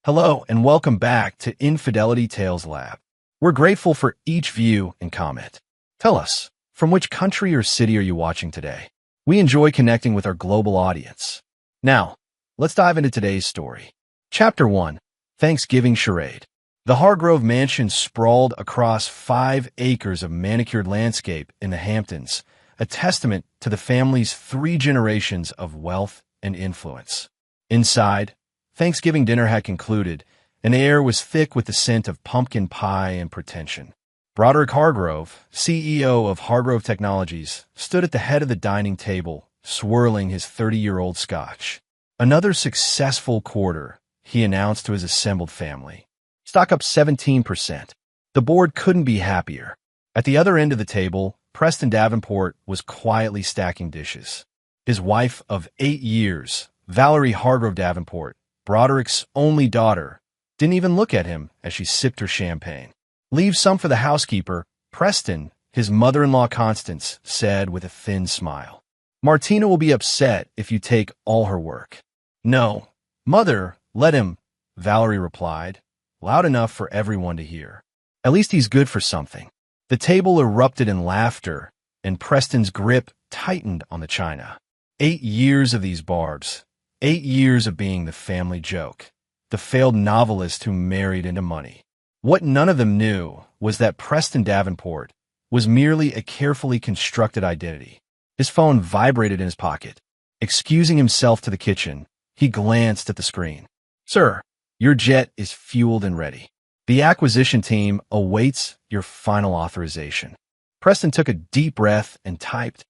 Hello and welcome back to Infidelity Tales Lab. We're grateful for each view and comment. Tell us, from which country or city are you watching today? We enjoy connecting with our global audience. Now, let's dive into today's story. Chapter 1, Thanksgiving Charade. The Hargrove Mansion sprawled across 5 acres of manicured landscape in the Hamptons, a testament to the family's 3 generations of wealth and influence. Inside, Thanksgiving dinner had concluded, and the air was thick with the scent of pumpkin pie and pretension. Broderick Hargrove, CEO of Hargrove Technologies, stood at the head of the dining table, swirling his 30-year-old scotch. Another successful quarter, he announced to his assembled family. Stock up 17%. The board couldn't be happier. At the other end of the table, Preston Davenport was quietly stacking dishes. His wife of 8 years, Valerie Hargrove Davenport, Broderick's only daughter, didn't even look at him as she sipped her champagne. "Leave some for the housekeeper," Preston, his mother-in-law Constance, said with a thin smile. "Martina will be upset if you take all her work." "No, Mother, let him," Valerie replied, loud enough for everyone to hear. "At least he's good for something." The table erupted in laughter, and Preston's grip tightened on the china. 8 years of these barbs. 8 years of being the family joke, the failed novelist who married into money. What none of them knew was that Preston Davenport was merely a carefully constructed identity. His phone vibrated in his pocket. Excusing himself to the kitchen, he glanced at the screen. "Sir, your jet is fueled and ready. The acquisition team awaits your final authorization." Preston took a deep breath and typed,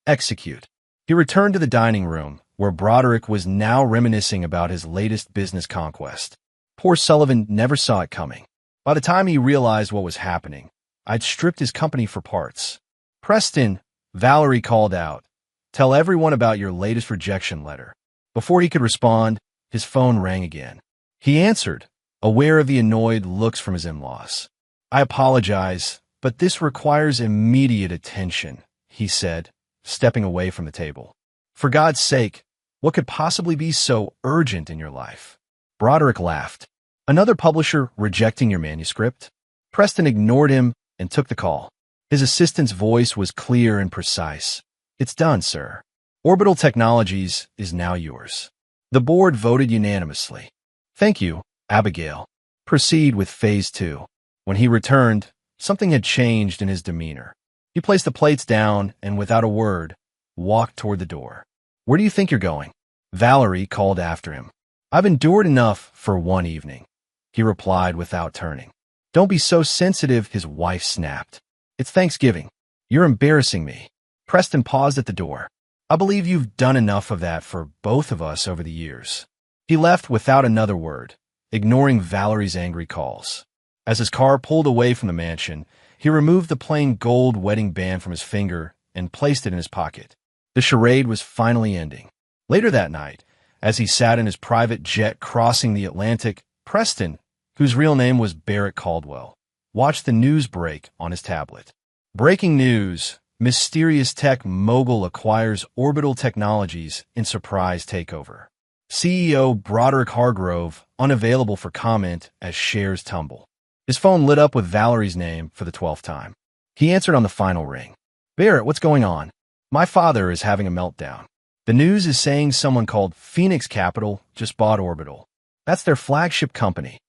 "Execute." He returned to the dining room, where Broderick was now reminiscing about his latest business conquest. Poor Sullivan never saw it coming. By the time he realized what was happening, I'd stripped his company for parts. "Preston," Valerie called out, "tell everyone about your latest rejection letter." Before he could respond, his phone rang again. He answered, aware of the annoyed looks from his in-laws. "I apologize, but this requires immediate attention," he said, stepping away from the table. "For God's sake, what could possibly be so urgent in your life?" Broderick laughed. "Another publisher rejecting your manuscript?" Preston ignored him and took the call. His assistant's voice was clear and precise. "It's done, sir. Orbital Technologies is now yours." The board voted unanimously. "Thank you, Abigail. Proceed with Phase 2. When he returned, something had changed in his demeanor. He placed the plates down and, without a word, walked toward the door. "Where do you think you're going?" Valerie called after him. "I've endured enough for one evening," he replied without turning. "Don't be so sensitive," his wife snapped. "It's Thanksgiving. You're embarrassing me." Preston paused at the door. "I believe you've done enough of that for both of us over the years." He left without another word, ignoring Valerie's angry calls. As his car pulled away from the mansion, he removed the plain gold wedding band from his finger and placed it in his pocket. The charade was finally ending. Later that night, as he sat in his private jet crossing the Atlantic, Preston, whose real name was Barrett Caldwell, watched the news break on his tablet. Breaking news: mysterious tech mogul acquires Orbital Technologies in surprise takeover. CEO Broderick Hargrove unavailable for comment as shares tumble. His phone lit up with Valerie's name for the 12th time. He answered on the final ring. "Barrett, what's going on?" "My father is having a meltdown. The news is saying someone called Phoenix Capital just bought Orbital. That's their flagship company."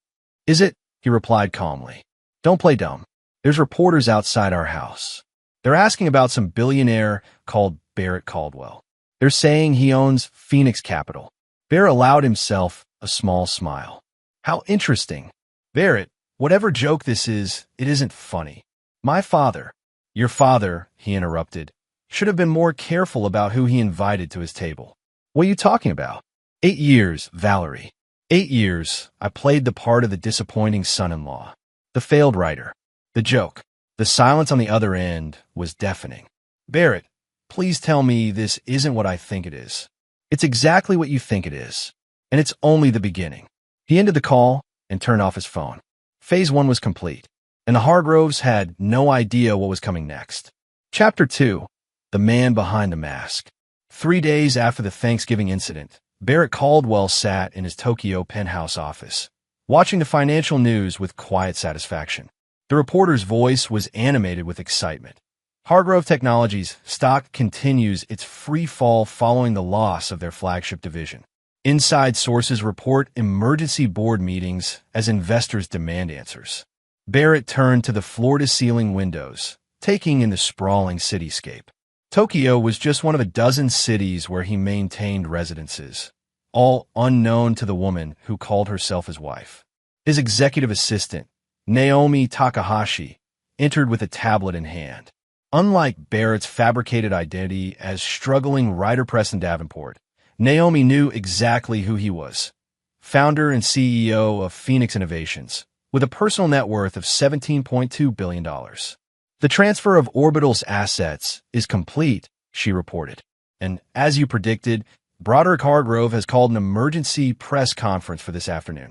"Is it?" he replied calmly. "Don't play dumb. There's reporters outside our house. They're asking about some billionaire called Barrett Caldwell. They're saying he owns Phoenix Capital." Barrett allowed himself a small smile. "How interesting." "Barrett, whatever joke this is, it isn't funny. My father—" "Your father," he interrupted, "should have been more careful about who he invited to his table." "What are you talking about?" 8 years, Valerie. 8 years, I played the part of the disappointing son-in-law, the failed writer, the joke." The silence on the other end was deafening. "Barrett, please tell me this isn't what I think it is." "It's exactly what you think it is, and it's only the beginning." He ended the call and turned off his phone. Phase 1 was complete, and the Hargroves had no idea what was coming next. Chapter 2, The Man Behind the Mask. 3 days after the Thanksgiving incident, Barrett Caldwell sat in his Tokyo penthouse office, watching the financial news with quiet satisfaction. The reporter's voice was animated with excitement. Hargrove Technologies stock continues its free fall following the loss of their flagship division. Inside sources report emergency board meetings as investors demand answers. Barrett turned to the floor-to-ceiling windows, taking in the sprawling cityscape. Tokyo was just one of a dozen cities where he maintained residences, all unknown to the woman who called herself his wife. His executive assistant, Naomi Takahashi, entered with a tablet in hand. Unlike Barrett's fabricated identity as struggling writer Preston Davenport, Naomi knew exactly who he was. Founder and CEO of Phoenix Innovations, with a personal net worth of $17.2 billion. The transfer of Orbital's assets is complete, she reported. And as you predicted, Broderick Hargrove has called an emergency press conference for this afternoon.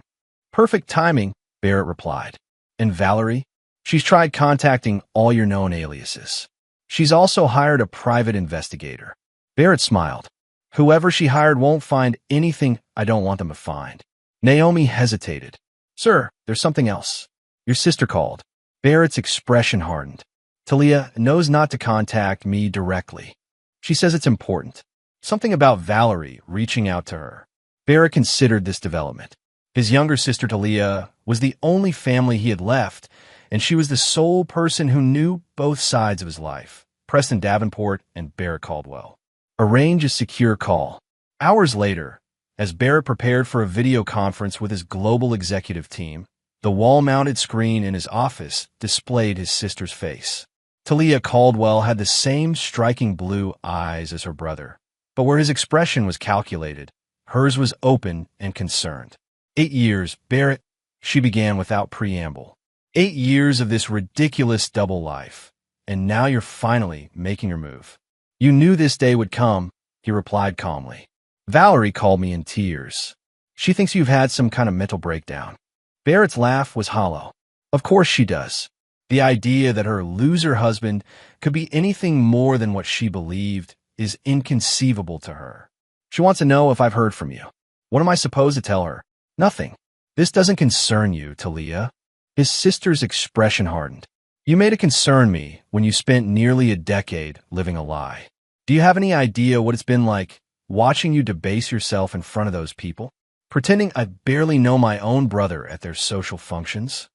Perfect timing, Barrett replied. And Valerie? She's tried contacting all your known aliases. She's also hired a private investigator. Barrett smiled. Whoever she hired won't find anything I don't want them to find. Naomi hesitated. Sir, there's something else. Your sister called. Barrett's expression hardened. Talia knows not to contact me directly. She says it's important. Something about Valerie reaching out to her. Barrett considered this development. His younger sister Talia was the only family he had left, and she was the sole person who knew both sides of his life, Preston Davenport and Barrett Caldwell. Arrange a secure call. Hours later, as Barrett prepared for a video conference with his global executive team, the wall-mounted screen in his office displayed his sister's face. Talia Caldwell had the same striking blue eyes as her brother, but where his expression was calculated, hers was open and concerned. 8 years, Barrett, she began without preamble. 8 years of this ridiculous double life, and now you're finally making your move. You knew this day would come, he replied calmly. Valerie called me in tears. She thinks you've had some kind of mental breakdown. Barrett's laugh was hollow. Of course she does. The idea that her loser husband could be anything more than what she believed is inconceivable to her. She wants to know if I've heard from you. What am I supposed to tell her? Nothing. This doesn't concern you, Talia. His sister's expression hardened. You made it concern me when you spent nearly a decade living a lie. Do you have any idea what it's been like watching you debase yourself in front of those people? Pretending I barely know my own brother at their social functions?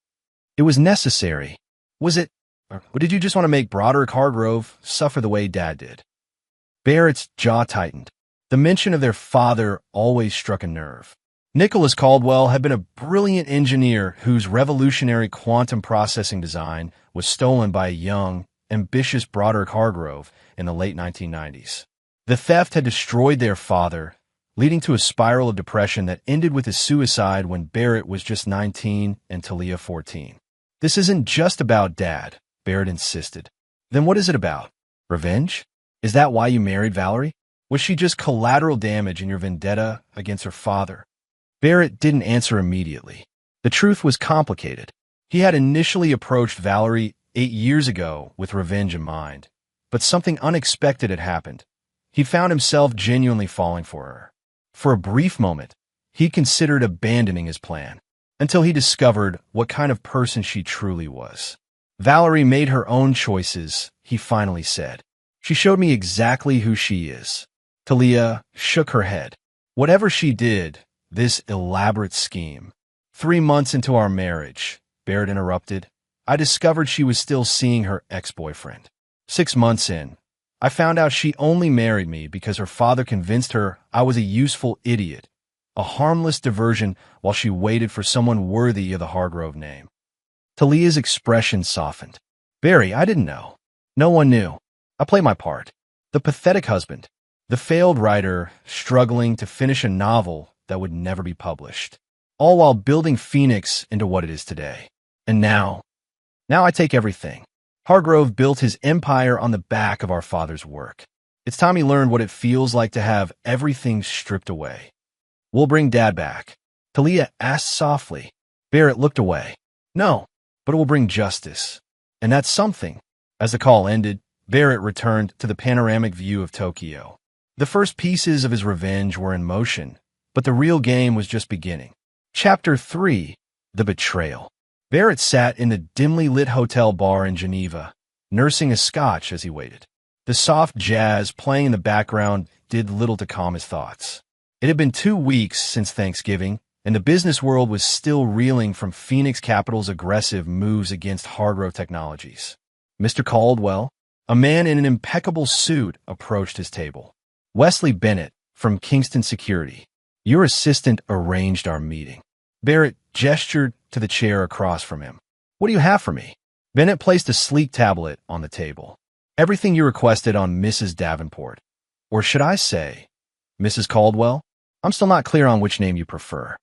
It was necessary. Was it, or did you just want to make Broderick Hargrove suffer the way Dad did? Barrett's jaw tightened. The mention of their father always struck a nerve. Nicholas Caldwell had been a brilliant engineer whose revolutionary quantum processing design was stolen by a young, ambitious Broderick Hargrove in the late 1990s. The theft had destroyed their father, leading to a spiral of depression that ended with his suicide when Barrett was just 19 and Talia 14. This isn't just about Dad, Barrett insisted. Then what is it about? Revenge? Is that why you married Valerie? Was she just collateral damage in your vendetta against her father? Barrett didn't answer immediately. The truth was complicated. He had initially approached Valerie 8 years ago with revenge in mind, but something unexpected had happened. He found himself genuinely falling for her. For a brief moment, he considered abandoning his plan, until he discovered what kind of person she truly was. Valerie made her own choices, he finally said. She showed me exactly who she is. Talia shook her head. Whatever she did, this elaborate scheme. 3 months into our marriage, Barrett interrupted, I discovered she was still seeing her ex-boyfriend. 6 months in, I found out she only married me because her father convinced her I was a useful idiot, a harmless diversion while she waited for someone worthy of the Hargrove name. Talia's expression softened. Barry, I didn't know. No one knew. I played my part. The pathetic husband. The failed writer struggling to finish a novel that would never be published. All while building Phoenix into what it is today. And now I take everything. Hargrove built his empire on the back of our father's work. It's time he learned what it feels like to have everything stripped away. We'll bring Dad back. Talia asked softly. Barrett looked away. No, but it will bring justice. And that's something. As the call ended, Barrett returned to the panoramic view of Tokyo. The first pieces of his revenge were in motion, but the real game was just beginning. Chapter 3. The betrayal. Barrett sat in the dimly lit hotel bar in Geneva, nursing a scotch as he waited. The soft jazz playing in the background did little to calm his thoughts. It had been 2 weeks since Thanksgiving, and the business world was still reeling from Phoenix Capital's aggressive moves against Hargrove Technologies. Mr. Caldwell, a man in an impeccable suit, approached his table. Wesley Bennett, from Kingston Security. Your assistant arranged our meeting. Barrett gestured to the chair across from him. What do you have for me? Bennett placed a sleek tablet on the table. Everything you requested on Mrs. Davenport. Or should I say, Mrs. Caldwell? I'm still not clear on which name you prefer.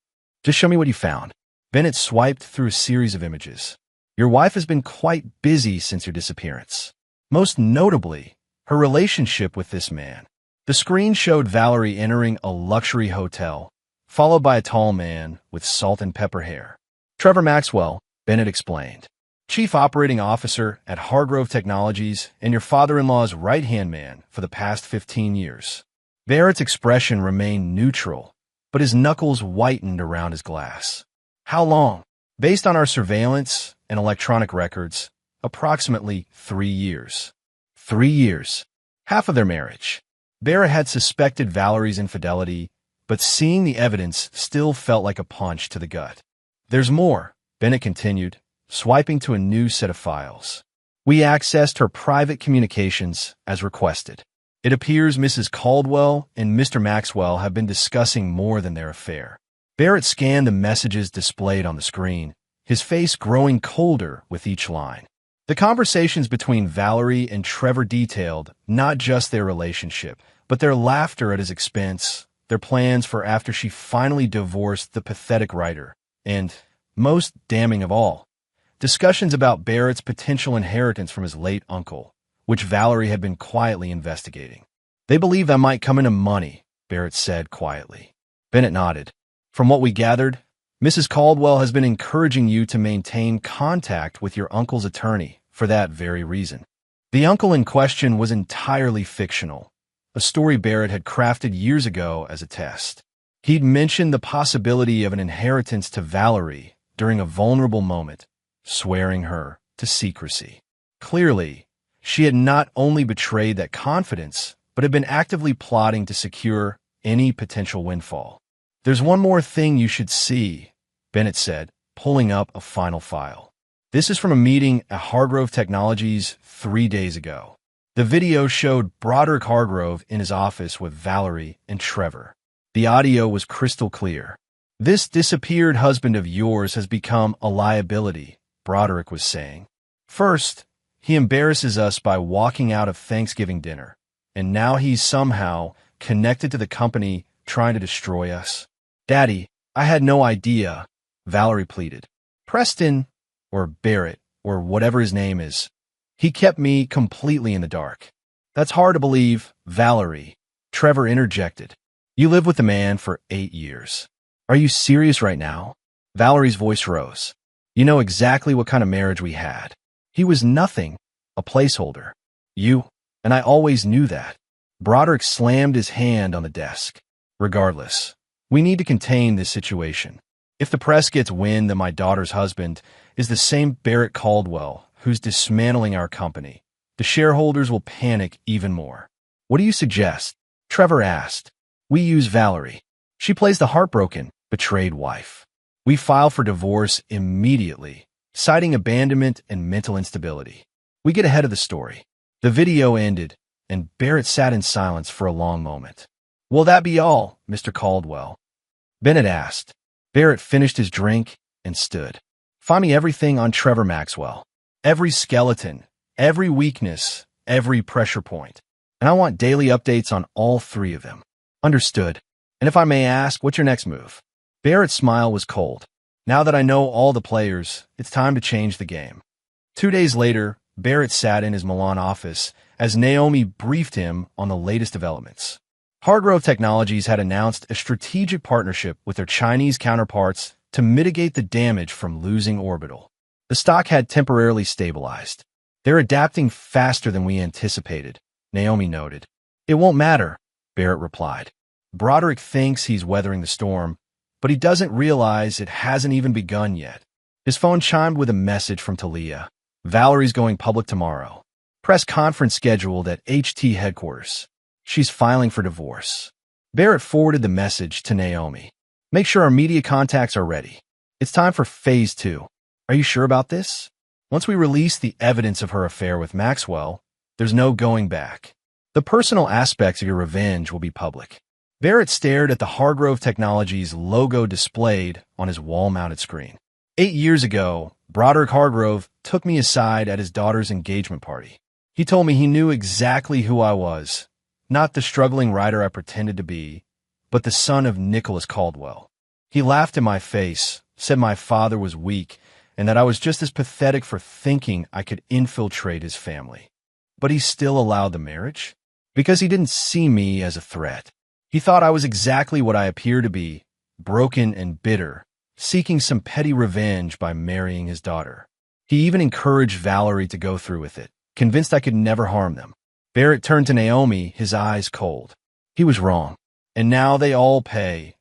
Just show me what you found. Bennett swiped through a series of images. Your wife has been quite busy since your disappearance. Most notably, her relationship with this man. The screen showed Valerie entering a luxury hotel, followed by a tall man with salt and pepper hair. Trevor Maxwell, Bennett explained. Chief Operating Officer at Hargrove Technologies and your father-in-law's right-hand man for the past 15 years. Barrett's expression remained neutral, but his knuckles whitened around his glass. How long? Based on our surveillance and electronic records, approximately 3 years. 3 years. Half of their marriage. Barrett had suspected Valerie's infidelity, but seeing the evidence still felt like a punch to the gut. There's more, Bennett continued, swiping to a new set of files. We accessed her private communications as requested. It appears Mrs. Caldwell and Mr. Maxwell have been discussing more than their affair. Barrett scanned the messages displayed on the screen, his face growing colder with each line. The conversations between Valerie and Trevor detailed not just their relationship, but their laughter at his expense, their plans for after she finally divorced the pathetic writer, and, most damning of all, discussions about Barrett's potential inheritance from his late uncle, which Valerie had been quietly investigating. They believe that might come into money, Barrett said quietly. Bennett nodded. From what we gathered, Mrs. Caldwell has been encouraging you to maintain contact with your uncle's attorney for that very reason. The uncle in question was entirely fictional, a story Barrett had crafted years ago as a test. He'd mentioned the possibility of an inheritance to Valerie during a vulnerable moment, swearing her to secrecy. Clearly, she had not only betrayed that confidence, but had been actively plotting to secure any potential windfall. There's one more thing you should see, Bennett said, pulling up a final file. This is from a meeting at Hargrove Technologies 3 days ago. The video showed Broderick Hargrove in his office with Valerie and Trevor. The audio was crystal clear. This disappeared husband of yours has become a liability, Broderick was saying. First, he embarrasses us by walking out of Thanksgiving dinner, and now he's somehow connected to the company trying to destroy us. Daddy, I had no idea, Valerie pleaded. Preston, or Barrett, or whatever his name is, he kept me completely in the dark. That's hard to believe, Valerie, Trevor interjected. You lived with the man for 8 years. Are you serious right now? Valerie's voice rose. You know exactly what kind of marriage we had. He was nothing, a placeholder. You, and I always knew that. Broderick slammed his hand on the desk. Regardless, we need to contain this situation. If the press gets wind that my daughter's husband is the same Barrett Caldwell who's dismantling our company, the shareholders will panic even more. What do you suggest? Trevor asked. We use Valerie. She plays the heartbroken, betrayed wife. We file for divorce immediately, citing abandonment and mental instability. We get ahead of the story. The video ended, and Barrett sat in silence for a long moment. Will that be all, Mr. Caldwell? Bennett asked. Barrett finished his drink and stood. Find me everything on Trevor Maxwell. Every skeleton, every weakness, every pressure point. And I want daily updates on all 3 of them. Understood. And if I may ask, what's your next move? Barrett's smile was cold. Now that I know all the players, it's time to change the game. 2 days later, Barrett sat in his Milan office as Naomi briefed him on the latest developments. Hargrove Technologies had announced a strategic partnership with their Chinese counterparts to mitigate the damage from losing Orbital. The stock had temporarily stabilized. They're adapting faster than we anticipated, Naomi noted. It won't matter, Barrett replied. Broderick thinks he's weathering the storm, but he doesn't realize it hasn't even begun yet. His phone chimed with a message from Talia. Valerie's going public tomorrow. Press conference scheduled at HT headquarters. She's filing for divorce. Barrett forwarded the message to Naomi. Make sure our media contacts are ready. It's time for phase 2. Are you sure about this? Once we release the evidence of her affair with Maxwell, there's no going back. The personal aspects of your revenge will be public. Barrett stared at the Hargrove Technologies logo displayed on his wall-mounted screen. 8 years ago, Broderick Hargrove took me aside at his daughter's engagement party. He told me he knew exactly who I was, not the struggling writer I pretended to be, but the son of Nicholas Caldwell. He laughed in my face, said my father was weak, and that I was just as pathetic for thinking I could infiltrate his family. But he still allowed the marriage? Because he didn't see me as a threat. He thought I was exactly what I appear to be, broken and bitter, seeking some petty revenge by marrying his daughter. He even encouraged Valerie to go through with it, convinced I could never harm them. Barrett turned to Naomi, his eyes cold. He was wrong. And now they all pay.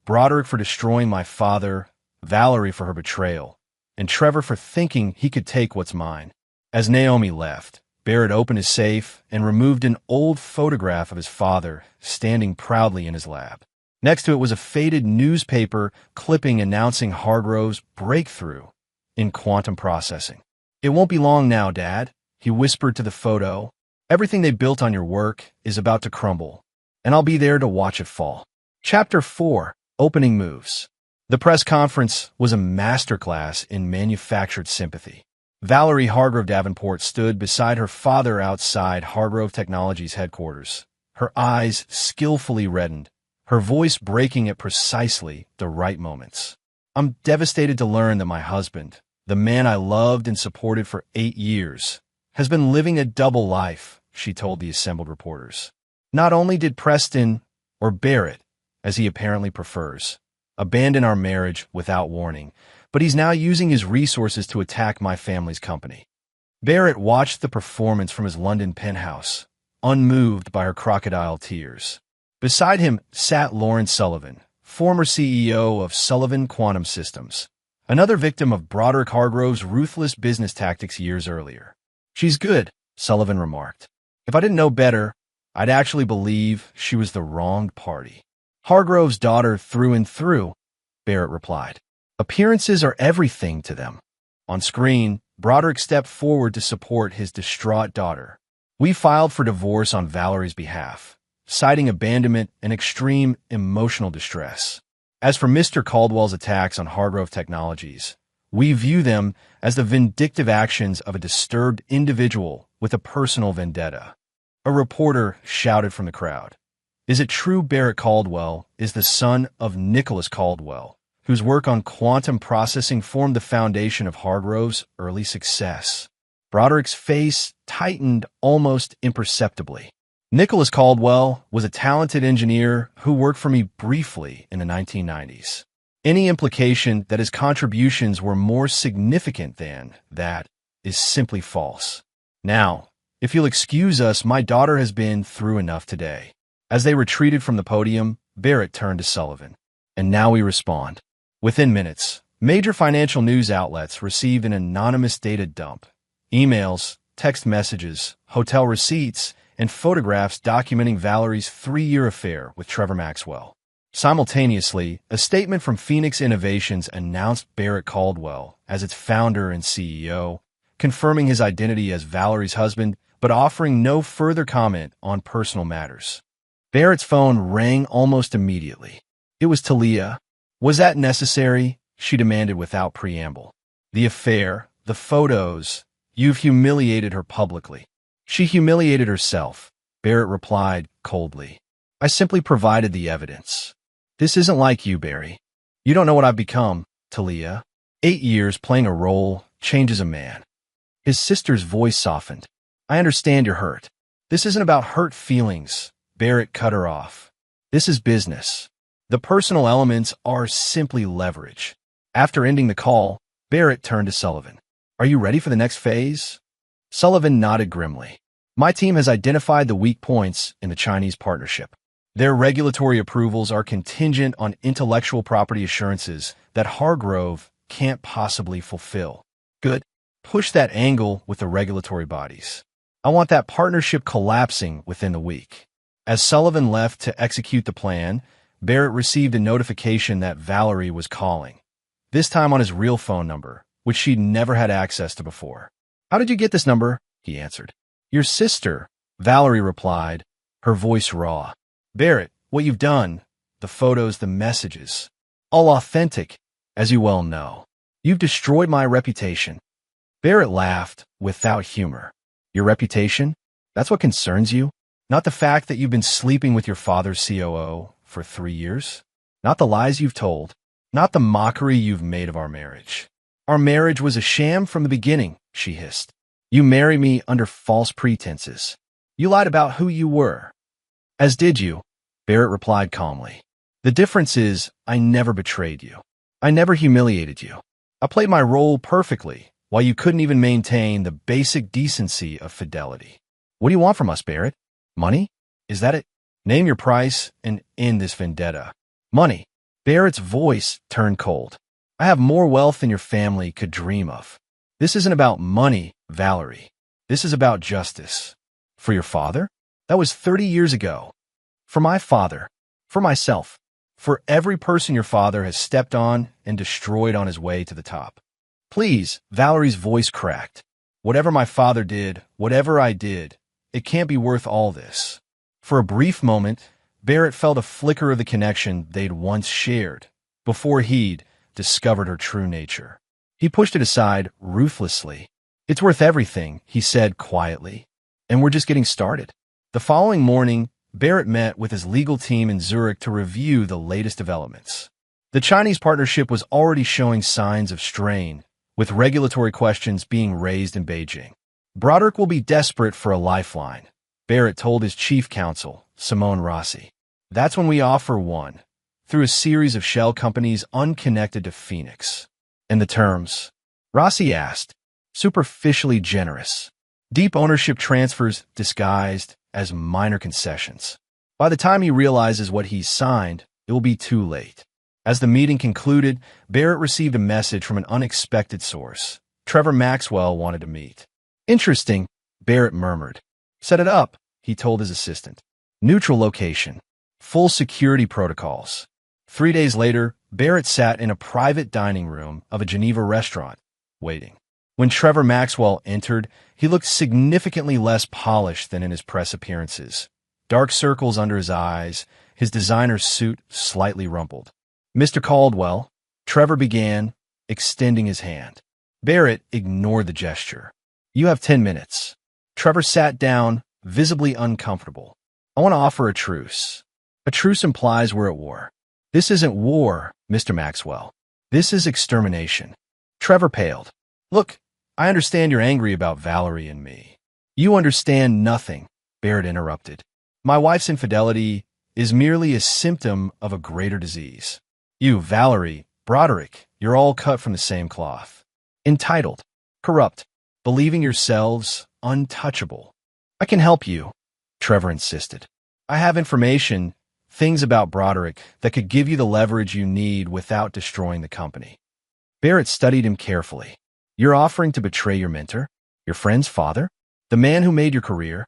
Broderick for destroying my father, Valerie for her betrayal, and Trevor for thinking he could take what's mine. As Naomi left, Barrett opened his safe and removed an old photograph of his father standing proudly in his lap. Next to it was a faded newspaper clipping announcing Hargrove's breakthrough in quantum processing. It won't be long now, Dad, he whispered to the photo. Everything they built on your work is about to crumble, and I'll be there to watch it fall. Chapter 4. Opening Moves. The press conference was a masterclass in manufactured sympathy. Valerie Hargrove Davenport stood beside her father outside Hargrove Technologies headquarters, her eyes skillfully reddened, her voice breaking at precisely the right moments. I'm devastated to learn that my husband, the man I loved and supported for 8 years, has been living a double life, she told the assembled reporters. Not only did Preston, or Barrett, as he apparently prefers, abandon our marriage without warning, but he's now using his resources to attack my family's company. Barrett watched the performance from his London penthouse, unmoved by her crocodile tears. Beside him sat Lauren Sullivan, former CEO of Sullivan Quantum Systems, another victim of Broderick Hargrove's ruthless business tactics years earlier. She's good, Sullivan remarked. If I didn't know better, I'd actually believe she was the wronged party. Hargrove's daughter through and through, Barrett replied. Appearances are everything to them. On screen, Broderick stepped forward to support his distraught daughter. We filed for divorce on Valerie's behalf, citing abandonment and extreme emotional distress. As for Mr. Caldwell's attacks on Hargrove Technologies, we view them as the vindictive actions of a disturbed individual with a personal vendetta. A reporter shouted from the crowd. Is it true Barrett Caldwell is the son of Nicholas Caldwell, whose work on quantum processing formed the foundation of Hargrove's early success? Broderick's face tightened almost imperceptibly. Nicholas Caldwell was a talented engineer who worked for me briefly in the 1990s. Any implication that his contributions were more significant than that is simply false. Now, if you'll excuse us, my daughter has been through enough today. As they retreated from the podium, Barrett turned to Sullivan. And now we respond. Within minutes, major financial news outlets received an anonymous data dump. Emails, text messages, hotel receipts, and photographs documenting Valerie's 3-year affair with Trevor Maxwell. Simultaneously, a statement from Phoenix Innovations announced Barrett Caldwell as its founder and CEO, confirming his identity as Valerie's husband, but offering no further comment on personal matters. Barrett's phone rang almost immediately. It was Talia. Was that necessary? She demanded without preamble. The affair, the photos, you've humiliated her publicly. She humiliated herself, Barrett replied coldly. I simply provided the evidence. This isn't like you, Barry. You don't know what I've become, Talia. 8 years playing a role changes a man. His sister's voice softened. I understand you're hurt. This isn't about hurt feelings, Barrett cut her off. This is business. The personal elements are simply leverage. After ending the call, Barrett turned to Sullivan. Are you ready for the next phase? Sullivan nodded grimly. My team has identified the weak points in the Chinese partnership. Their regulatory approvals are contingent on intellectual property assurances that Hargrove can't possibly fulfill. Good. Push that angle with the regulatory bodies. I want that partnership collapsing within the week. As Sullivan left to execute the plan, Barrett received a notification that Valerie was calling, this time on his real phone number, which she'd never had access to before. "How did you get this number?" he answered. "Your sister," Valerie replied, her voice raw. "Barrett, what you've done, the photos, the messages, all authentic, as you well know. You've destroyed my reputation." Barrett laughed without humor. "Your reputation? That's what concerns you? Not the fact that you've been sleeping with your father's COO for 3 years? Not the lies you've told? Not the mockery you've made of our marriage? Our marriage was a sham from the beginning," she hissed. "You married me under false pretenses. You lied about who you were." "As did you," Barrett replied calmly. "The difference is I never betrayed you. I never humiliated you. I played my role perfectly, while you couldn't even maintain the basic decency of fidelity. What do you want from us, Barrett? Money? Is that it? Name your price and end this vendetta." "Money." Barrett's voice turned cold. "I have more wealth than your family could dream of. This isn't about money, Valerie. This is about justice. For your father? That was 30 years ago. For my father. For myself. For every person your father has stepped on and destroyed on his way to the top. Please," Valerie's voice cracked. "Whatever my father did, whatever I did, it can't be worth all this." For a brief moment, Barrett felt a flicker of the connection they'd once shared, before he'd discovered her true nature. He pushed it aside ruthlessly. "It's worth everything," he said quietly. "And we're just getting started." The following morning, Barrett met with his legal team in Zurich to review the latest developments. The Chinese partnership was already showing signs of strain, with regulatory questions being raised in Beijing. "Broderick will be desperate for a lifeline," Barrett told his chief counsel, Simone Rossi. "That's when we offer one, through a series of shell companies unconnected to Phoenix." "And the terms?" Rossi asked. "Superficially generous. Deep ownership transfers disguised as minor concessions. By the time he realizes what he's signed, it will be too late." As the meeting concluded, Barrett received a message from an unexpected source. Trevor Maxwell wanted to meet. "Interesting," Barrett murmured. "Set it up," he told his assistant. "Neutral location. Full security protocols." 3 days later, Barrett sat in a private dining room of a Geneva restaurant, waiting. When Trevor Maxwell entered, he looked significantly less polished than in his press appearances. Dark circles under his eyes, his designer suit slightly rumpled. "Mr. Caldwell," Trevor began, extending his hand. Barrett ignored the gesture. "You have 10 minutes. Trevor sat down, visibly uncomfortable. "I want to offer a truce." "A truce implies we're at war." "This isn't war, Mr. Maxwell. This is extermination." Trevor paled. "Look, I understand you're angry about Valerie and me." "You understand nothing," Barrett interrupted. "My wife's infidelity is merely a symptom of a greater disease. You, Valerie, Broderick, you're all cut from the same cloth. Entitled, corrupt, believing yourselves untouchable." "I can help you," Trevor insisted. "I have information, things about Broderick that could give you the leverage you need without destroying the company." Barrett studied him carefully. "You're offering to betray your mentor? Your friend's father? The man who made your career?"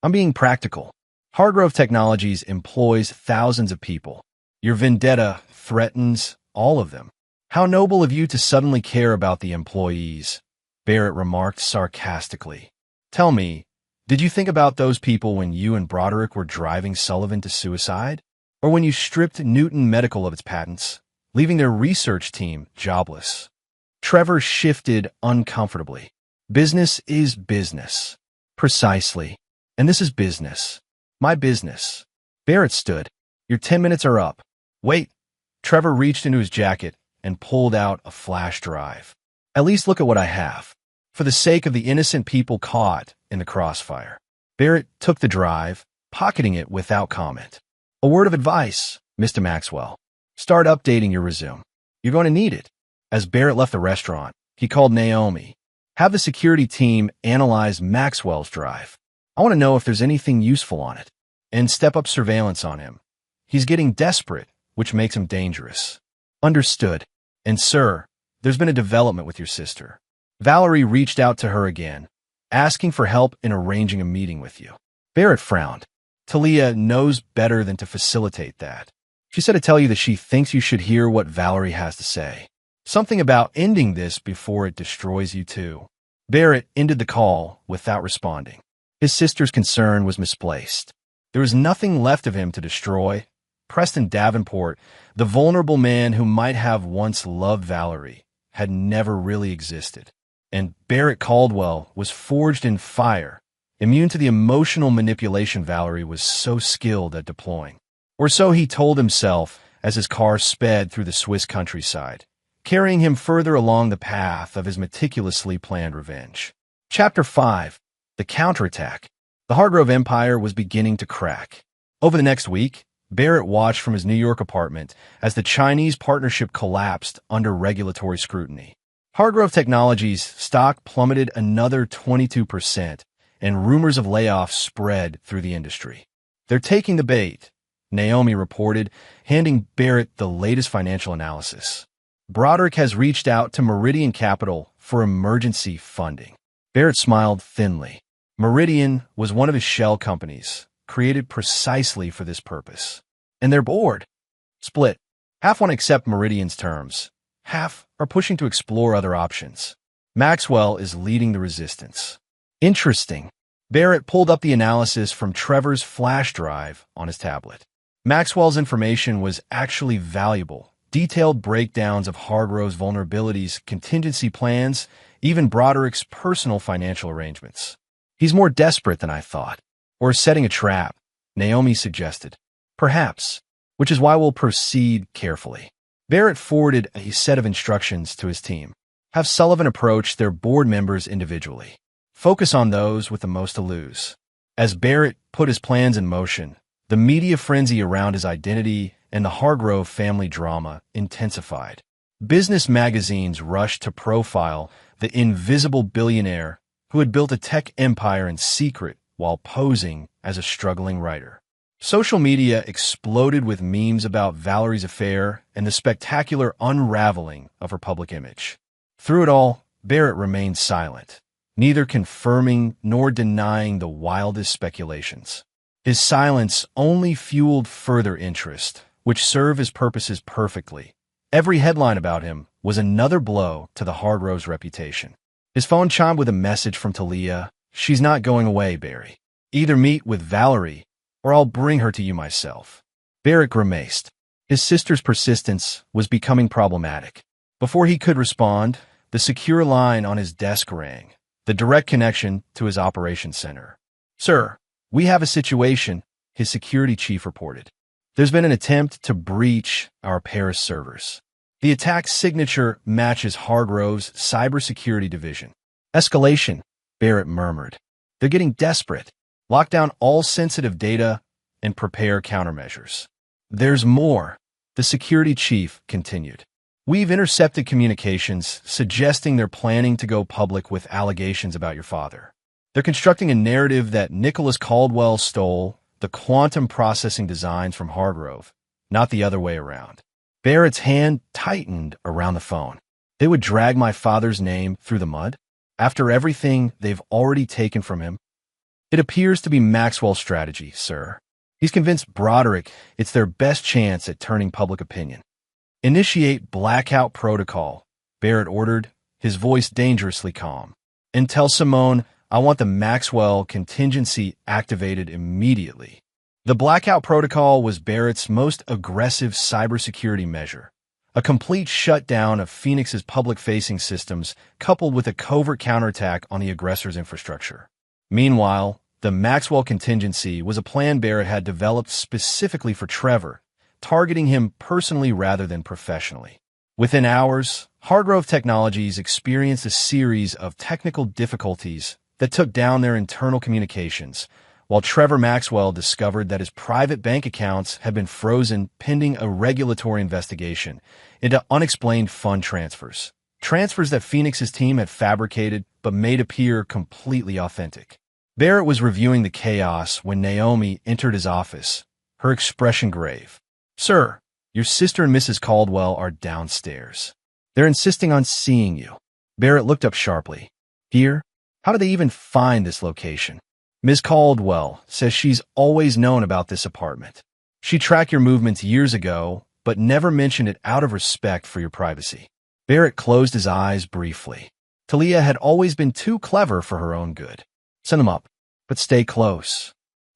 "I'm being practical. Hargrove Technologies employs thousands of people. Your vendetta threatens all of them." "How noble of you to suddenly care about the employees," Barrett remarked sarcastically. "Tell me, did you think about those people when you and Broderick were driving Sullivan to suicide? Or when you stripped Newton Medical of its patents, leaving their research team jobless?" Trevor shifted uncomfortably. "Business is business." "Precisely. And this is business. My business." Barrett stood. "Your 10 minutes are up." "Wait." Trevor reached into his jacket and pulled out a flash drive. "At least look at what I have, for the sake of the innocent people caught in the crossfire." Barrett took the drive, pocketing it without comment. "A word of advice, Mr. Maxwell. Start updating your resume. You're going to need it." As Barrett left the restaurant, he called Naomi. "Have the security team analyze Maxwell's drive. I want to know if there's anything useful on it." and step up surveillance on him. He's getting desperate, which makes him dangerous. Understood. And sir, there's been a development with your sister. Valerie reached out to her again, asking for help in arranging a meeting with you. Barrett frowned. Talia knows better than to facilitate that. She said to tell you that she thinks you should hear what Valerie has to say. Something about ending this before it destroys you too. Barrett ended the call without responding. His sister's concern was misplaced. There was nothing left of him to destroy. Preston Davenport, the vulnerable man who might have once loved Valerie, had never really existed. And Barrett Caldwell was forged in fire, immune to the emotional manipulation Valerie was so skilled at deploying. Or so he told himself as his car sped through the Swiss countryside, carrying him further along the path of his meticulously planned revenge. Chapter 5. The Counterattack. The Hargrove Empire was beginning to crack. Over the next week, Barrett watched from his New York apartment as the Chinese partnership collapsed under regulatory scrutiny. Hargrove Technologies' stock plummeted another 22%, and rumors of layoffs spread through the industry. They're taking the bait, Naomi reported, handing Barrett the latest financial analysis. Broderick has reached out to Meridian Capital for emergency funding. Barrett smiled thinly. Meridian was one of his shell companies, created precisely for this purpose. And their board split. Half want to accept Meridian's terms. Half are pushing to explore other options. Maxwell is leading the resistance. Interesting. Barrett pulled up the analysis from Trevor's flash drive on his tablet. Maxwell's information was actually valuable. Detailed breakdowns of Hargrove's vulnerabilities, contingency plans, even Broderick's personal financial arrangements. He's more desperate than I thought. Or setting a trap, Naomi suggested. Perhaps, which is why we'll proceed carefully. Barrett forwarded a set of instructions to his team. Have Sullivan approach their board members individually. Focus on those with the most to lose. As Barrett put his plans in motion, the media frenzy around his identity and the Hargrove family drama intensified. Business magazines rushed to profile the invisible billionaire who had built a tech empire in secret while posing as a struggling writer. Social media exploded with memes about Valerie's affair and the spectacular unraveling of her public image. Through it all, Barrett remained silent, neither confirming nor denying the wildest speculations. His silence only fueled further interest, which served his purposes perfectly. Every headline about him was another blow to the Hargrove's reputation. His phone chimed with a message from Talia. She's not going away, Barry. Either meet with Valerie, or I'll bring her to you myself. Barrett grimaced. His sister's persistence was becoming problematic. Before he could respond, the secure line on his desk rang, the direct connection to his operations center. Sir, we have a situation, his security chief reported. There's been an attempt to breach our Paris servers. The attack's signature matches Hargrove's cybersecurity division. Escalation, Barrett murmured. They're getting desperate. Lock down all sensitive data and prepare countermeasures. There's more, the security chief continued. We've intercepted communications suggesting they're planning to go public with allegations about your father. They're constructing a narrative that Nicholas Caldwell stole the quantum processing designs from Hargrove, not the other way around. Barrett's hand tightened around the phone. They would drag my father's name through the mud? After everything they've already taken from him? It appears to be Maxwell's strategy, sir. He's convinced Broderick it's their best chance at turning public opinion. Initiate blackout protocol, Barrett ordered, his voice dangerously calm. And tell Simone I want the Maxwell contingency activated immediately. The blackout protocol was Barrett's most aggressive cybersecurity measure, a complete shutdown of Phoenix's public-facing systems coupled with a covert counterattack on the aggressor's infrastructure. Meanwhile, the Maxwell contingency was a plan Barrett had developed specifically for Trevor, targeting him personally rather than professionally. Within hours, Hargrove Technologies experienced a series of technical difficulties that took down their internal communications, while Trevor Maxwell discovered that his private bank accounts had been frozen pending a regulatory investigation into unexplained fund transfers. Transfers that Phoenix's team had fabricated but made appear completely authentic. Barrett was reviewing the chaos when Naomi entered his office, her expression grave. "Sir, your sister and Mrs. Caldwell are downstairs. They're insisting on seeing you." Barrett looked up sharply. "Here? How do they even find this location?" "Ms. Caldwell says she's always known about this apartment. She tracked your movements years ago, but never mentioned it out of respect for your privacy." Barrett closed his eyes briefly. Talia had always been too clever for her own good. "Send them up, but stay close."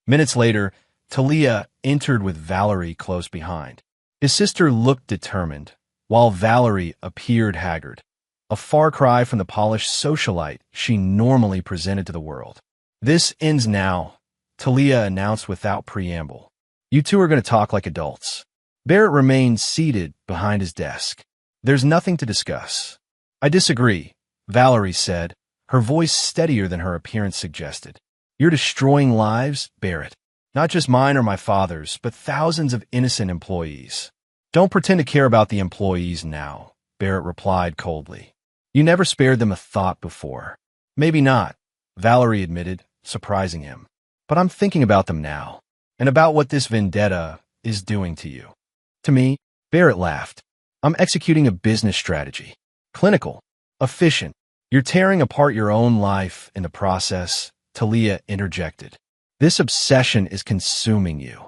Minutes later, Talia entered with Valerie close behind. His sister looked determined, while Valerie appeared haggard, a far cry from the polished socialite she normally presented to the world. "This ends now," Talia announced without preamble. "You two are going to talk like adults." Barrett remained seated behind his desk. "There's nothing to discuss." "I disagree," Valerie said, her voice steadier than her appearance suggested. "You're destroying lives, Barrett. Not just mine or my father's, but thousands of innocent employees." "Don't pretend to care about the employees now," Barrett replied coldly. "You never spared them a thought before." "Maybe not," Valerie admitted, surprising him. "But I'm thinking about them now, and about what this vendetta is doing to you." "To me?" Barrett laughed. "I'm executing a business strategy. Clinical. Efficient. You're tearing apart your own life in the process," Talia interjected. "This obsession is consuming you."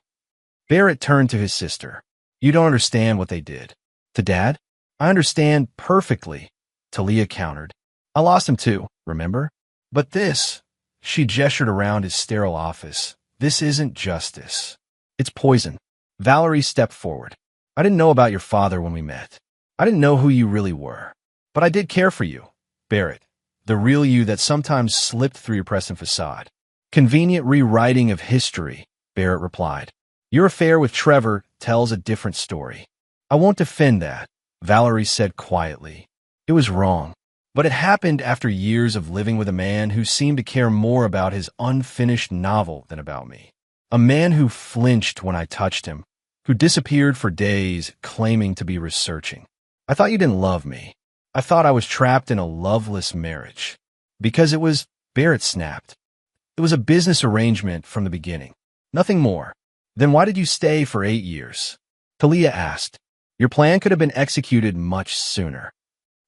Barrett turned to his sister. "You don't understand what they did." "To Dad?" "I understand perfectly," Talia countered. "I lost him too, remember? But this," she gestured around his sterile office, "this isn't justice. It's poison." Valerie stepped forward. "I didn't know about your father when we met. I didn't know who you really were. But I did care for you, Barrett, the real you that sometimes slipped through your present facade." "Convenient rewriting of history," Barrett replied. "Your affair with Trevor tells a different story." "I won't defend that," Valerie said quietly. "It was wrong. But it happened after years of living with a man who seemed to care more about his unfinished novel than about me. A man who flinched when I touched him, who disappeared for days claiming to be researching. I thought you didn't love me. I thought I was trapped in a loveless marriage. Because it was," Barrett snapped. "It was a business arrangement from the beginning. Nothing more. Then why did you stay for 8 years?" Talia asked. "Your plan could have been executed much sooner."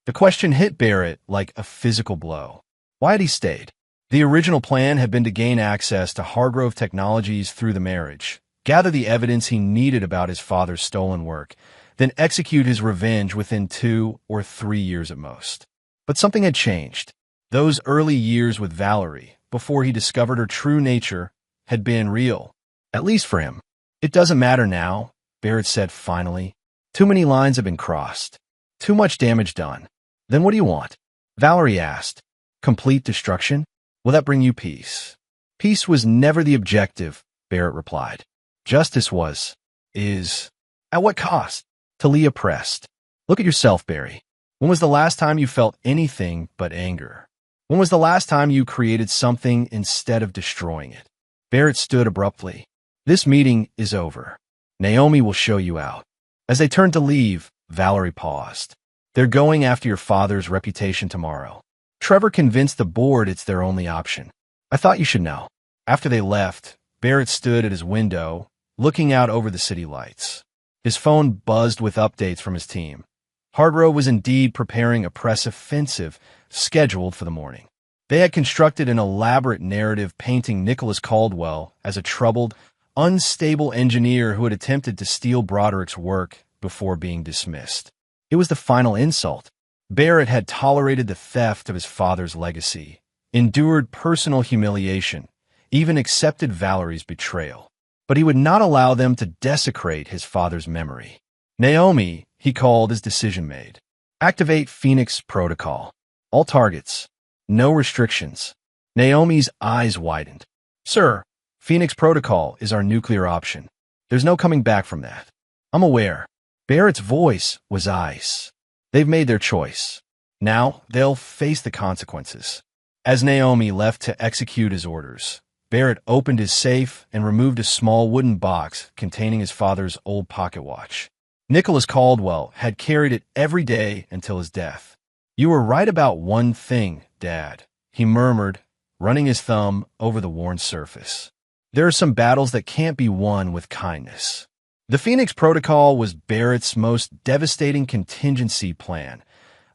The question hit Barrett like a physical blow. Why had he stayed? The original plan had been to gain access to Hargrove Technologies through the marriage, gather the evidence he needed about his father's stolen work, then execute his revenge within 2 or 3 years at most. But something had changed. Those early years with Valerie, before he discovered her true nature, had been real, at least for him. "It doesn't matter now," Barrett said finally. "Too many lines have been crossed. Too much damage done." "Then what do you want?" Valerie asked. "Complete destruction? Will that bring you peace?" "Peace was never the objective," Barrett replied. "Justice was. Is. At what cost?" Talia pressed. "Look at yourself, Barry. When was the last time you felt anything but anger? When was the last time you created something instead of destroying it?" Barrett stood abruptly. "This meeting is over. Naomi will show you out." As they turned to leave, Valerie paused. "They're going after your father's reputation tomorrow. Trevor convinced the board it's their only option. I thought you should know." After they left, Barrett stood at his window, looking out over the city lights. His phone buzzed with updates from his team. Hargrove was indeed preparing a press offensive scheduled for the morning. They had constructed an elaborate narrative painting Nicholas Caldwell as a troubled, unstable engineer who had attempted to steal Broderick's work before being dismissed. It was the final insult. Barrett had tolerated the theft of his father's legacy, endured personal humiliation, even accepted Valerie's betrayal. But he would not allow them to desecrate his father's memory. "Naomi," he called his decision made. "Activate Phoenix Protocol. All targets. No restrictions." Naomi's eyes widened. "Sir, Phoenix Protocol is our nuclear option. There's no coming back from that." "I'm aware." Barrett's voice was ice. "They've made their choice. Now they'll face the consequences." As Naomi left to execute his orders, Barrett opened his safe and removed a small wooden box containing his father's old pocket watch. Nicholas Caldwell had carried it every day until his death. "You were right about one thing, Dad," he murmured, running his thumb over the worn surface. There are some battles that can't be won with kindness. The Phoenix Protocol was Barrett's most devastating contingency plan,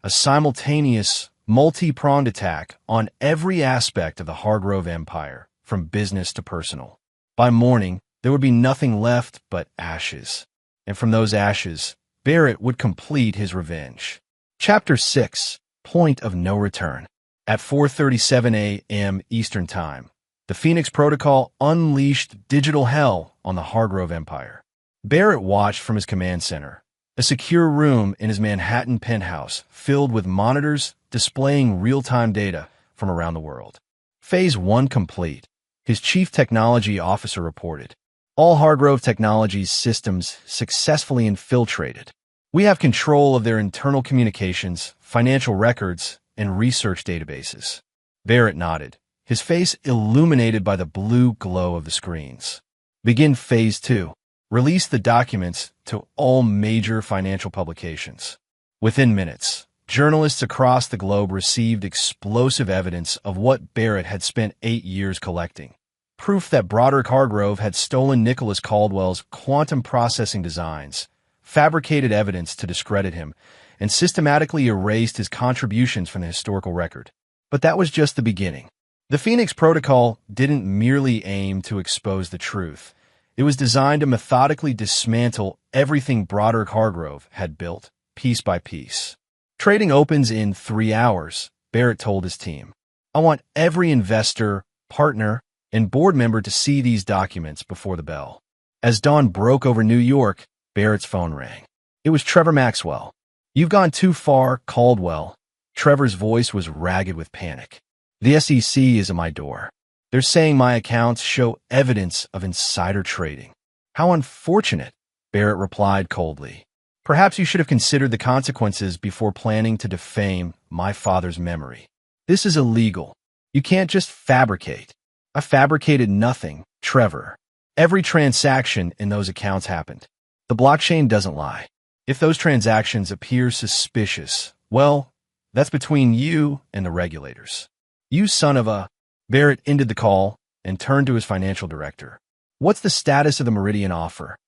a simultaneous, multi-pronged attack on every aspect of the Hargrove Empire, from business to personal. By morning, there would be nothing left but ashes. And from those ashes, Barrett would complete his revenge. Chapter 6, Point of No Return. At 4:37 a.m. Eastern Time, the Phoenix Protocol unleashed digital hell on the Hargrove Empire. Barrett watched from his command center, a secure room in his Manhattan penthouse filled with monitors displaying real-time data from around the world. Phase 1 complete, his chief technology officer reported. All Hargrove Technologies systems successfully infiltrated. We have control of their internal communications, financial records, and research databases. Barrett nodded, his face illuminated by the blue glow of the screens. Begin Phase 2. Release the documents to all major financial publications. Within minutes, journalists across the globe received explosive evidence of what Barrett had spent 8 years collecting. Proof that Broderick Hargrove had stolen Nicholas Caldwell's quantum processing designs, fabricated evidence to discredit him, and systematically erased his contributions from the historical record. But that was just the beginning. The Phoenix Protocol didn't merely aim to expose the truth. It was designed to methodically dismantle everything Broderick Hargrove had built, piece by piece. Trading opens in 3 hours, Barrett told his team. I want every investor, partner, and board member to see these documents before the bell. As dawn broke over New York, Barrett's phone rang. It was Trevor Maxwell. You've gone too far, Caldwell. Trevor's voice was ragged with panic. The SEC is at my door. They're saying my accounts show evidence of insider trading. How unfortunate, Barrett replied coldly. Perhaps you should have considered the consequences before planning to defame my father's memory. This is illegal. You can't just fabricate. I fabricated nothing, Trevor. Every transaction in those accounts happened. The blockchain doesn't lie. If those transactions appear suspicious, well, that's between you and the regulators. You son of a... Barrett ended the call and turned to his financial director. What's the status of the Meridian offer?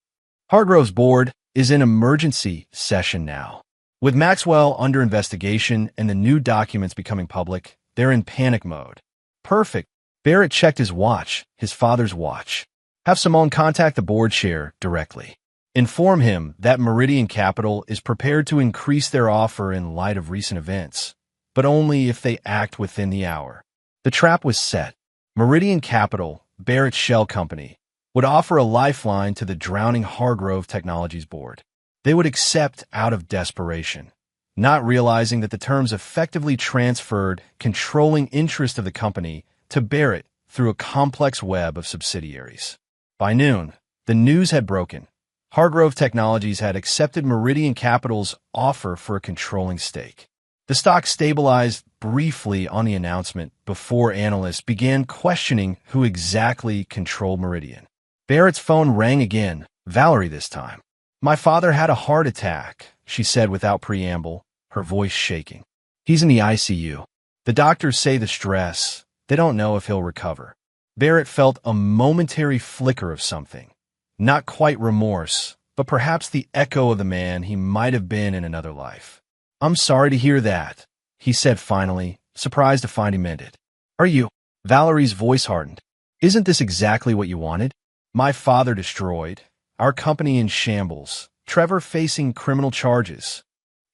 Hargrove's board is in emergency session now. With Maxwell under investigation and the new documents becoming public, they're in panic mode. Perfect. Barrett checked his watch, his father's watch. Have Simone contact the board chair directly. Inform him that Meridian Capital is prepared to increase their offer in light of recent events, but only if they act within the hour. The trap was set. Meridian Capital, Barrett's shell company, would offer a lifeline to the drowning Hargrove Technologies board. They would accept out of desperation, not realizing that the terms effectively transferred controlling interest of the company to Barrett through a complex web of subsidiaries. By noon, the news had broken. Hargrove Technologies had accepted Meridian Capital's offer for a controlling stake. The stock stabilized briefly on the announcement before analysts began questioning who exactly controlled Meridian. Barrett's phone rang again, Valerie this time. My father had a heart attack, she said without preamble, her voice shaking. He's in the ICU. The doctors say the stress. They don't know if he'll recover. Barrett felt a momentary flicker of something. Not quite remorse, but perhaps the echo of the man he might have been in another life. I'm sorry to hear that, he said finally, surprised to find he meant it. Are you? Valerie's voice hardened. Isn't this exactly what you wanted? My father destroyed. Our company in shambles. Trevor facing criminal charges.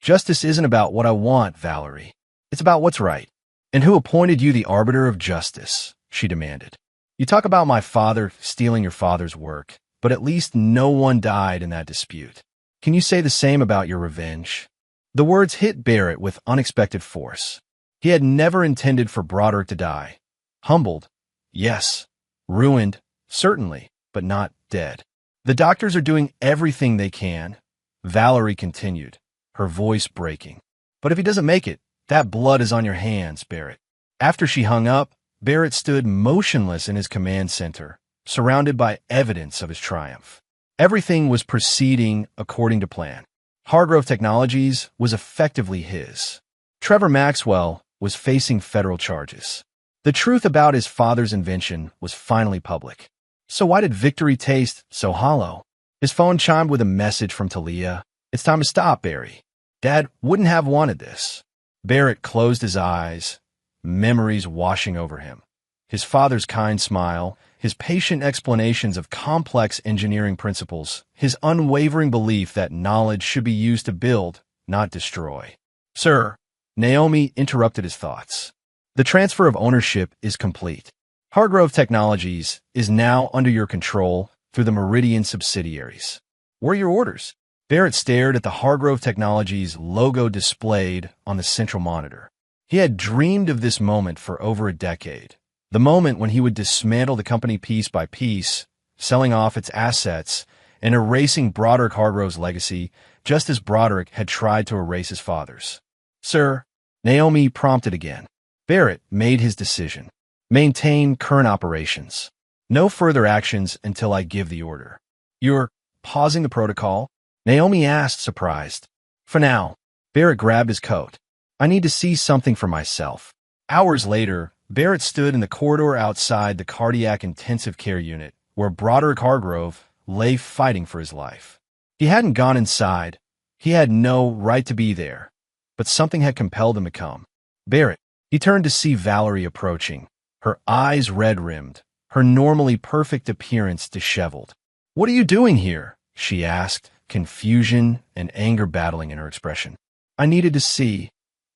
Justice isn't about what I want, Valerie. It's about what's right. And who appointed you the arbiter of justice? She demanded. You talk about my father stealing your father's work, but at least no one died in that dispute. Can you say the same about your revenge? The words hit Barrett with unexpected force. He had never intended for Broderick to die. Humbled, yes. Ruined, certainly, but not dead. The doctors are doing everything they can, Valerie continued, her voice breaking. But if he doesn't make it, that blood is on your hands, Barrett. After she hung up, Barrett stood motionless in his command center, surrounded by evidence of his triumph. Everything was proceeding according to plan. Hargrove Technologies was effectively his. Trevor Maxwell was facing federal charges. The truth about his father's invention was finally public. So why did victory taste so hollow? His phone chimed with a message from Talia. It's time to stop, Barry. Dad wouldn't have wanted this. Barrett closed his eyes, memories washing over him. His father's kind smile, his patient explanations of complex engineering principles, his unwavering belief that knowledge should be used to build, not destroy. Sir, Naomi interrupted his thoughts. The transfer of ownership is complete. Hargrove Technologies is now under your control through the Meridian subsidiaries. What are your orders? Barrett stared at the Hargrove Technologies logo displayed on the central monitor. He had dreamed of this moment for over a decade. The moment when he would dismantle the company piece by piece, selling off its assets and erasing Broderick Hargrove's legacy, just as Broderick had tried to erase his father's. Sir, Naomi prompted again. Barrett made his decision. Maintain current operations. No further actions until I give the order. You're pausing the protocol? Naomi asked, surprised. For now. Barrett grabbed his coat. I need to see something for myself. Hours later, Barrett stood in the corridor outside the cardiac intensive care unit, where Broderick Hargrove lay fighting for his life. He hadn't gone inside. He had no right to be there, but something had compelled him to come. Barrett. He turned to see Valerie approaching, her eyes red-rimmed, her normally perfect appearance disheveled. What are you doing here? She asked, confusion and anger battling in her expression. I needed to see,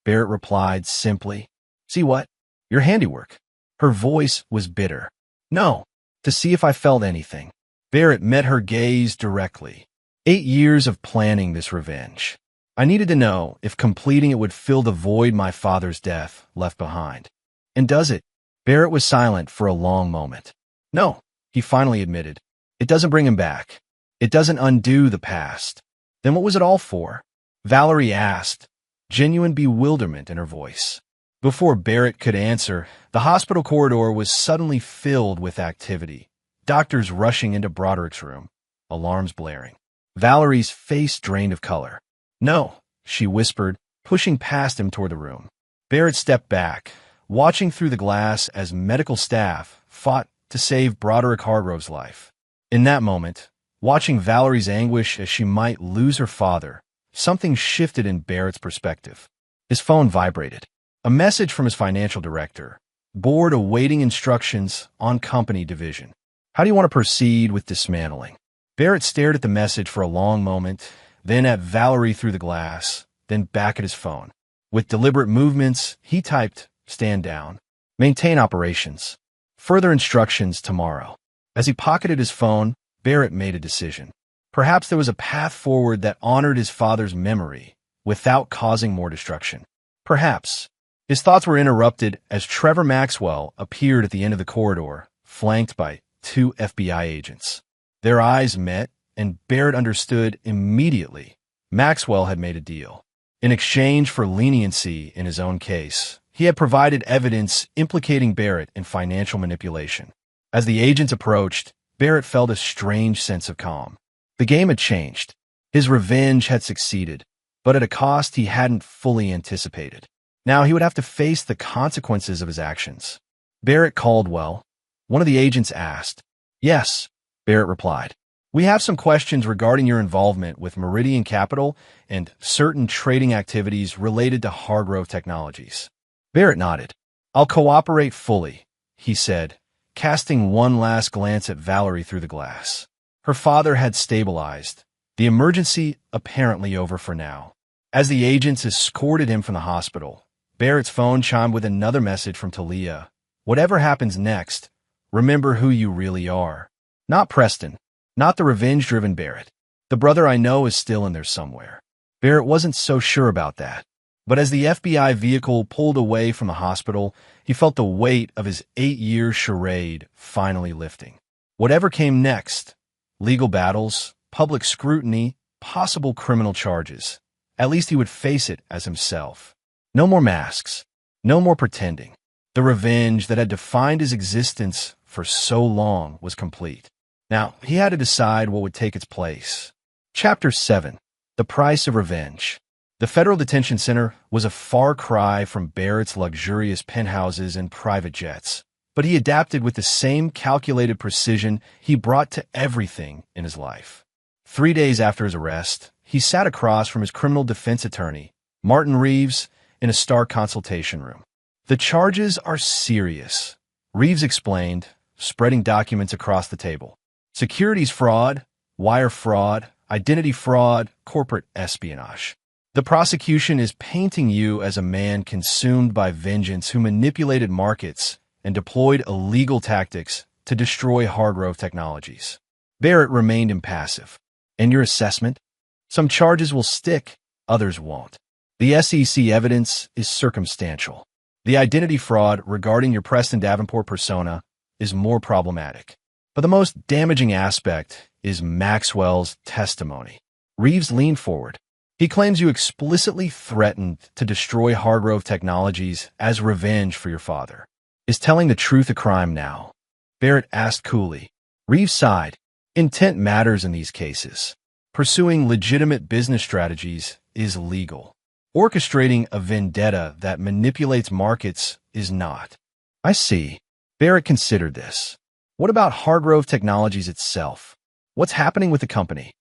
Barrett replied simply. See what? Your handiwork. Her voice was bitter. No, to see if I felt anything. Barrett met her gaze directly. 8 years of planning this revenge. I needed to know if completing it would fill the void my father's death left behind. And does it? Barrett was silent for a long moment. No, he finally admitted. It doesn't bring him back. It doesn't undo the past. Then what was it all for? Valerie asked, genuine bewilderment in her voice. Before Barrett could answer, the hospital corridor was suddenly filled with activity. Doctors rushing into Broderick's room, alarms blaring. Valerie's face drained of color. No, she whispered, pushing past him toward the room. Barrett stepped back, watching through the glass as medical staff fought to save Broderick Hargrove's life. In that moment, watching Valerie's anguish as she might lose her father, something shifted in Barrett's perspective. His phone vibrated. A message from his financial director, board awaiting instructions on company division. How do you want to proceed with dismantling? Barrett stared at the message for a long moment, then at Valerie through the glass, then back at his phone. With deliberate movements, he typed, stand down. Maintain operations. Further instructions tomorrow. As he pocketed his phone, Barrett made a decision. Perhaps there was a path forward that honored his father's memory without causing more destruction. Perhaps. His thoughts were interrupted as Trevor Maxwell appeared at the end of the corridor, flanked by 2 FBI agents. Their eyes met, and Barrett understood immediately. Maxwell had made a deal. In exchange for leniency in his own case, he had provided evidence implicating Barrett in financial manipulation. As the agents approached, Barrett felt a strange sense of calm. The game had changed. His revenge had succeeded, but at a cost he hadn't fully anticipated. Now he would have to face the consequences of his actions. Barrett Caldwell, one of the agents asked. Yes, Barrett replied. We have some questions regarding your involvement with Meridian Capital and certain trading activities related to Hargrove Technologies. Barrett nodded. I'll cooperate fully, he said, casting one last glance at Valerie through the glass. Her father had stabilized, the emergency apparently over for now. As the agents escorted him from the hospital, Barrett's phone chimed with another message from Talia. Whatever happens next, remember who you really are. Not Preston. Not the revenge-driven Barrett. The brother I know is still in there somewhere. Barrett wasn't so sure about that. But as the FBI vehicle pulled away from the hospital, he felt the weight of his 8-year charade finally lifting. Whatever came next, legal battles, public scrutiny, possible criminal charges, at least he would face it as himself. No more masks. No more pretending. The revenge that had defined his existence for so long was complete. Now, he had to decide what would take its place. Chapter 7. The Price of Revenge. The federal detention center was a far cry from Barrett's luxurious penthouses and private jets, but he adapted with the same calculated precision he brought to everything in his life. 3 days after his arrest, he sat across from his criminal defense attorney, Martin Reeves, in a stark consultation room. "The charges are serious," Reeves explained, spreading documents across the table. "Securities fraud, wire fraud, identity fraud, corporate espionage. The prosecution is painting you as a man consumed by vengeance who manipulated markets and deployed illegal tactics to destroy Hargrove Technologies." Barrett remained impassive. "And your assessment? Some charges will stick, others won't. The SEC evidence is circumstantial. The identity fraud regarding your Preston Davenport persona is more problematic. But the most damaging aspect is Maxwell's testimony." Reeves leaned forward. "He claims you explicitly threatened to destroy Hargrove Technologies as revenge for your father. Is telling the truth a crime now?" Barrett asked coolly. Reeves sighed. "Intent matters in these cases. Pursuing legitimate business strategies is legal. Orchestrating a vendetta that manipulates markets is not." "I see." Barrett considered this. "What about Hargrove Technologies itself? What's happening with the company?"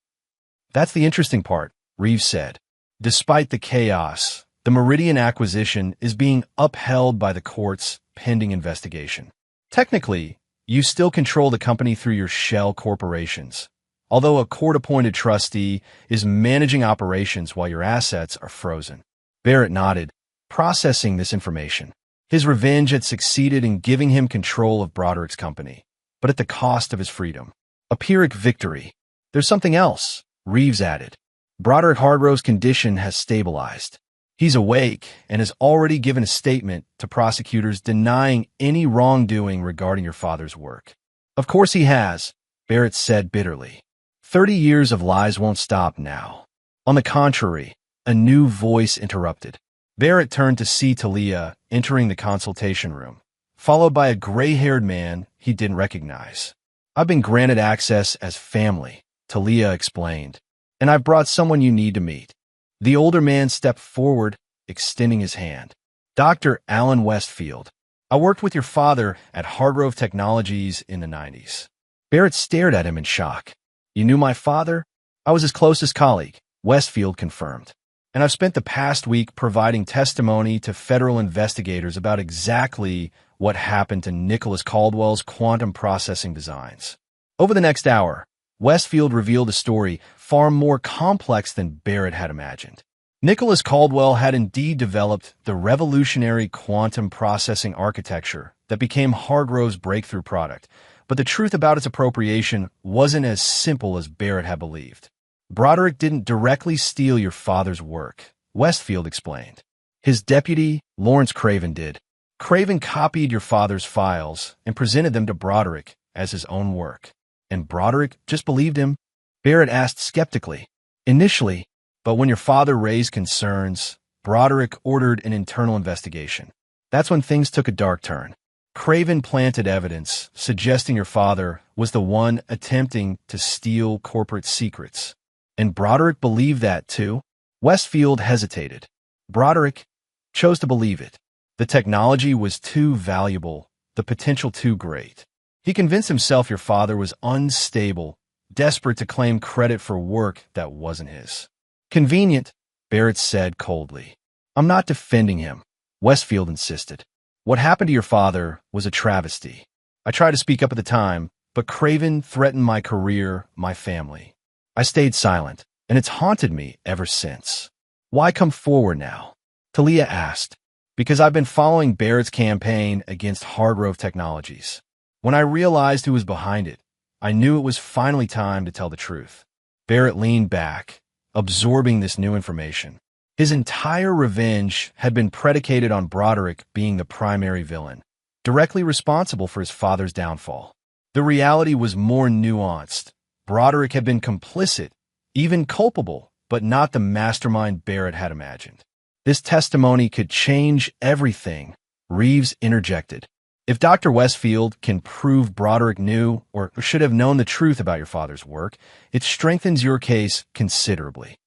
"That's the interesting part," Reeves said. "Despite the chaos, the Meridian acquisition is being upheld by the courts pending investigation. Technically, you still control the company through your shell corporations, although a court-appointed trustee is managing operations while your assets are frozen." Barrett nodded, processing this information. His revenge had succeeded in giving him control of Broderick's company, but at the cost of his freedom. A Pyrrhic victory. "There's something else," Reeves added. "Broderick Hargrove's condition has stabilized. He's awake and has already given a statement to prosecutors denying any wrongdoing regarding your father's work." "Of course he has," Barrett said bitterly. 30 years of lies won't stop now." On the contrary, a new voice interrupted. Barrett turned to see Talia entering the consultation room, followed by a gray-haired man he didn't recognize. "I've been granted access as family," Talia explained, "and I've brought someone you need to meet." The older man stepped forward, extending his hand. "Dr. Alan Westfield. I worked with your father at Hargrove Technologies in the 90s. Barrett stared at him in shock. "You knew my father?" "I was his closest colleague," Westfield confirmed. "And I've spent the past week providing testimony to federal investigators about exactly what happened to Nicholas Caldwell's quantum processing designs." Over the next hour, Westfield revealed a story far more complex than Barrett had imagined. Nicholas Caldwell had indeed developed the revolutionary quantum processing architecture that became Hargrove's breakthrough product, but the truth about its appropriation wasn't as simple as Barrett had believed. "Broderick didn't directly steal your father's work," Westfield explained. "His deputy, Lawrence Craven, did. Craven copied your father's files and presented them to Broderick as his own work. And Broderick just believed him?" Barrett asked skeptically. "Initially, but when your father raised concerns, Broderick ordered an internal investigation. That's when things took a dark turn. Craven planted evidence suggesting your father was the one attempting to steal corporate secrets. And Broderick believed that too?" Westfield hesitated. "Broderick chose to believe it. The technology was too valuable, the potential too great. He convinced himself your father was unstable, desperate to claim credit for work that wasn't his." "Convenient," Barrett said coldly. "I'm not defending him," Westfield insisted. "What happened to your father was a travesty. I tried to speak up at the time, but Craven threatened my career, my family. I stayed silent, and it's haunted me ever since." "Why come forward now?" Talia asked. "Because I've been following Barrett's campaign against Hargrove Technologies. When I realized who was behind it, I knew it was finally time to tell the truth." Barrett leaned back, absorbing this new information. His entire revenge had been predicated on Broderick being the primary villain, directly responsible for his father's downfall. The reality was more nuanced. Broderick had been complicit, even culpable, but not the mastermind Barrett had imagined. "This testimony could change everything," Reeves interjected. "If Dr. Westfield can prove Broderick knew or should have known the truth about your father's work, it strengthens your case considerably."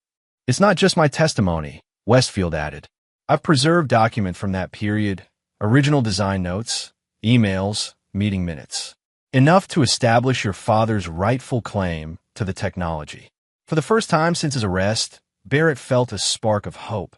"It's not just my testimony," Westfield added. I've preserved documents from that period, original design notes, emails, meeting minutes. Enough to establish your father's rightful claim to the technology. For the first time since his arrest, Barrett felt a spark of hope.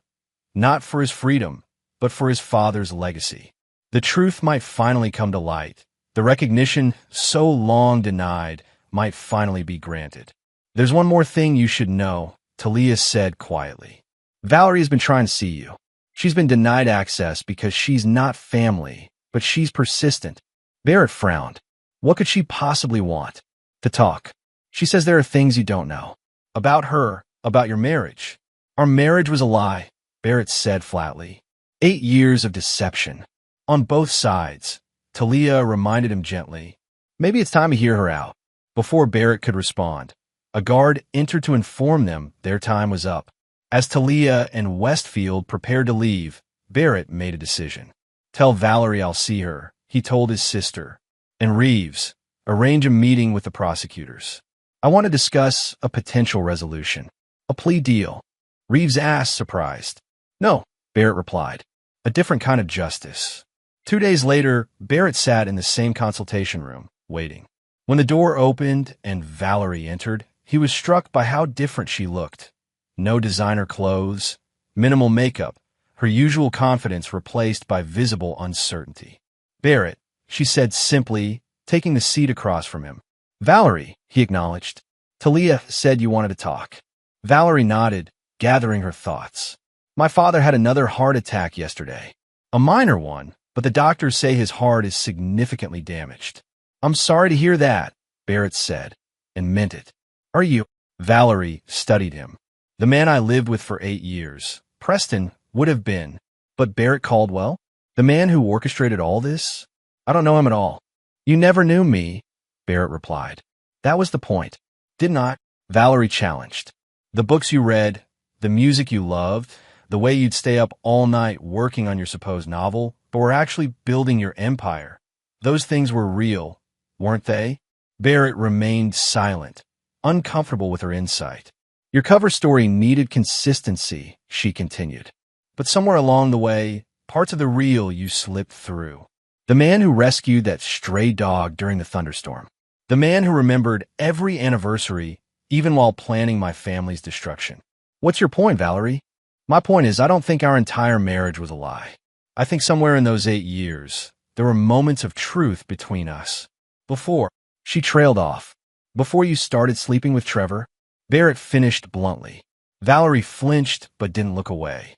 Not for his freedom, but for his father's legacy. The truth might finally come to light. The recognition so long denied might finally be granted. There's one more thing you should know, Talia said quietly. Valerie has been trying to see you. She's been denied access because she's not family, but she's persistent. Barrett frowned. What could she possibly want? To talk. She says there are things you don't know. About her, about your marriage. Our marriage was a lie, Barrett said flatly. 8 years of deception. On both sides. Talia reminded him gently. Maybe it's time to hear her out. Before Barrett could respond, a guard entered to inform them their time was up. As Talia and Westfield prepared to leave, Barrett made a decision. Tell Valerie I'll see her, he told his sister. And Reeves, arrange a meeting with the prosecutors. I want to discuss a potential resolution. A plea deal. Reeves asked, surprised. No, Barrett replied. A different kind of justice. 2 days later, Barrett sat in the same consultation room, waiting. When the door opened and Valerie entered, he was struck by how different she looked. No designer clothes, minimal makeup, her usual confidence replaced by visible uncertainty. Barrett, she said simply, taking the seat across from him. Valerie, he acknowledged. Talia said you wanted to talk. Valerie nodded, gathering her thoughts. My father had another heart attack yesterday. A minor one, but the doctors say his heart is significantly damaged. I'm sorry to hear that, Barrett said, and meant it. Are you? Valerie studied him. The man I lived with for 8 years. Preston would have been. But Barrett Caldwell? The man who orchestrated all this? I don't know him at all. You never knew me, Barrett replied. That was the point. Did not? Valerie challenged. The books you read, the music you loved, the way you'd stay up all night working on your supposed novel, but were actually building your empire. Those things were real, weren't they? Barrett remained silent, uncomfortable with her insight. Your cover story needed consistency, she continued. But somewhere along the way, parts of the real you slipped through. The man who rescued that stray dog during the thunderstorm. The man who remembered every anniversary, even while planning my family's destruction. What's your point, Valerie? My point is, I don't think our entire marriage was a lie. I think somewhere in those 8 years, there were moments of truth between us. Before, she trailed off. Before you started sleeping with Trevor, Barrett finished bluntly. Valerie flinched but didn't look away.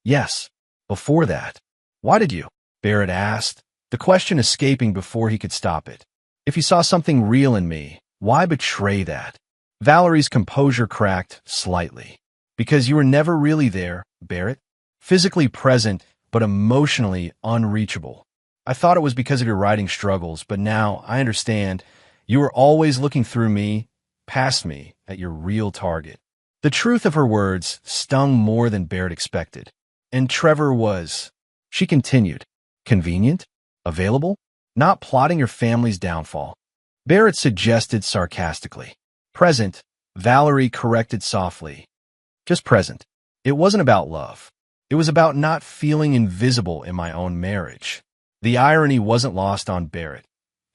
Yes, before that. Why did you? Barrett asked, the question escaping before he could stop it. If you saw something real in me, why betray that? Valerie's composure cracked slightly. Because you were never really there, Barrett. Physically present, but emotionally unreachable. I thought it was because of your writing struggles, but now I understand you were always looking through me, past me, at your real target. The truth of her words stung more than Barrett expected. And Trevor was, she continued, convenient, available, not plotting your family's downfall. Barrett suggested sarcastically. Present, Valerie corrected softly. Just present. It wasn't about love. It was about not feeling invisible in my own marriage. The irony wasn't lost on Barrett.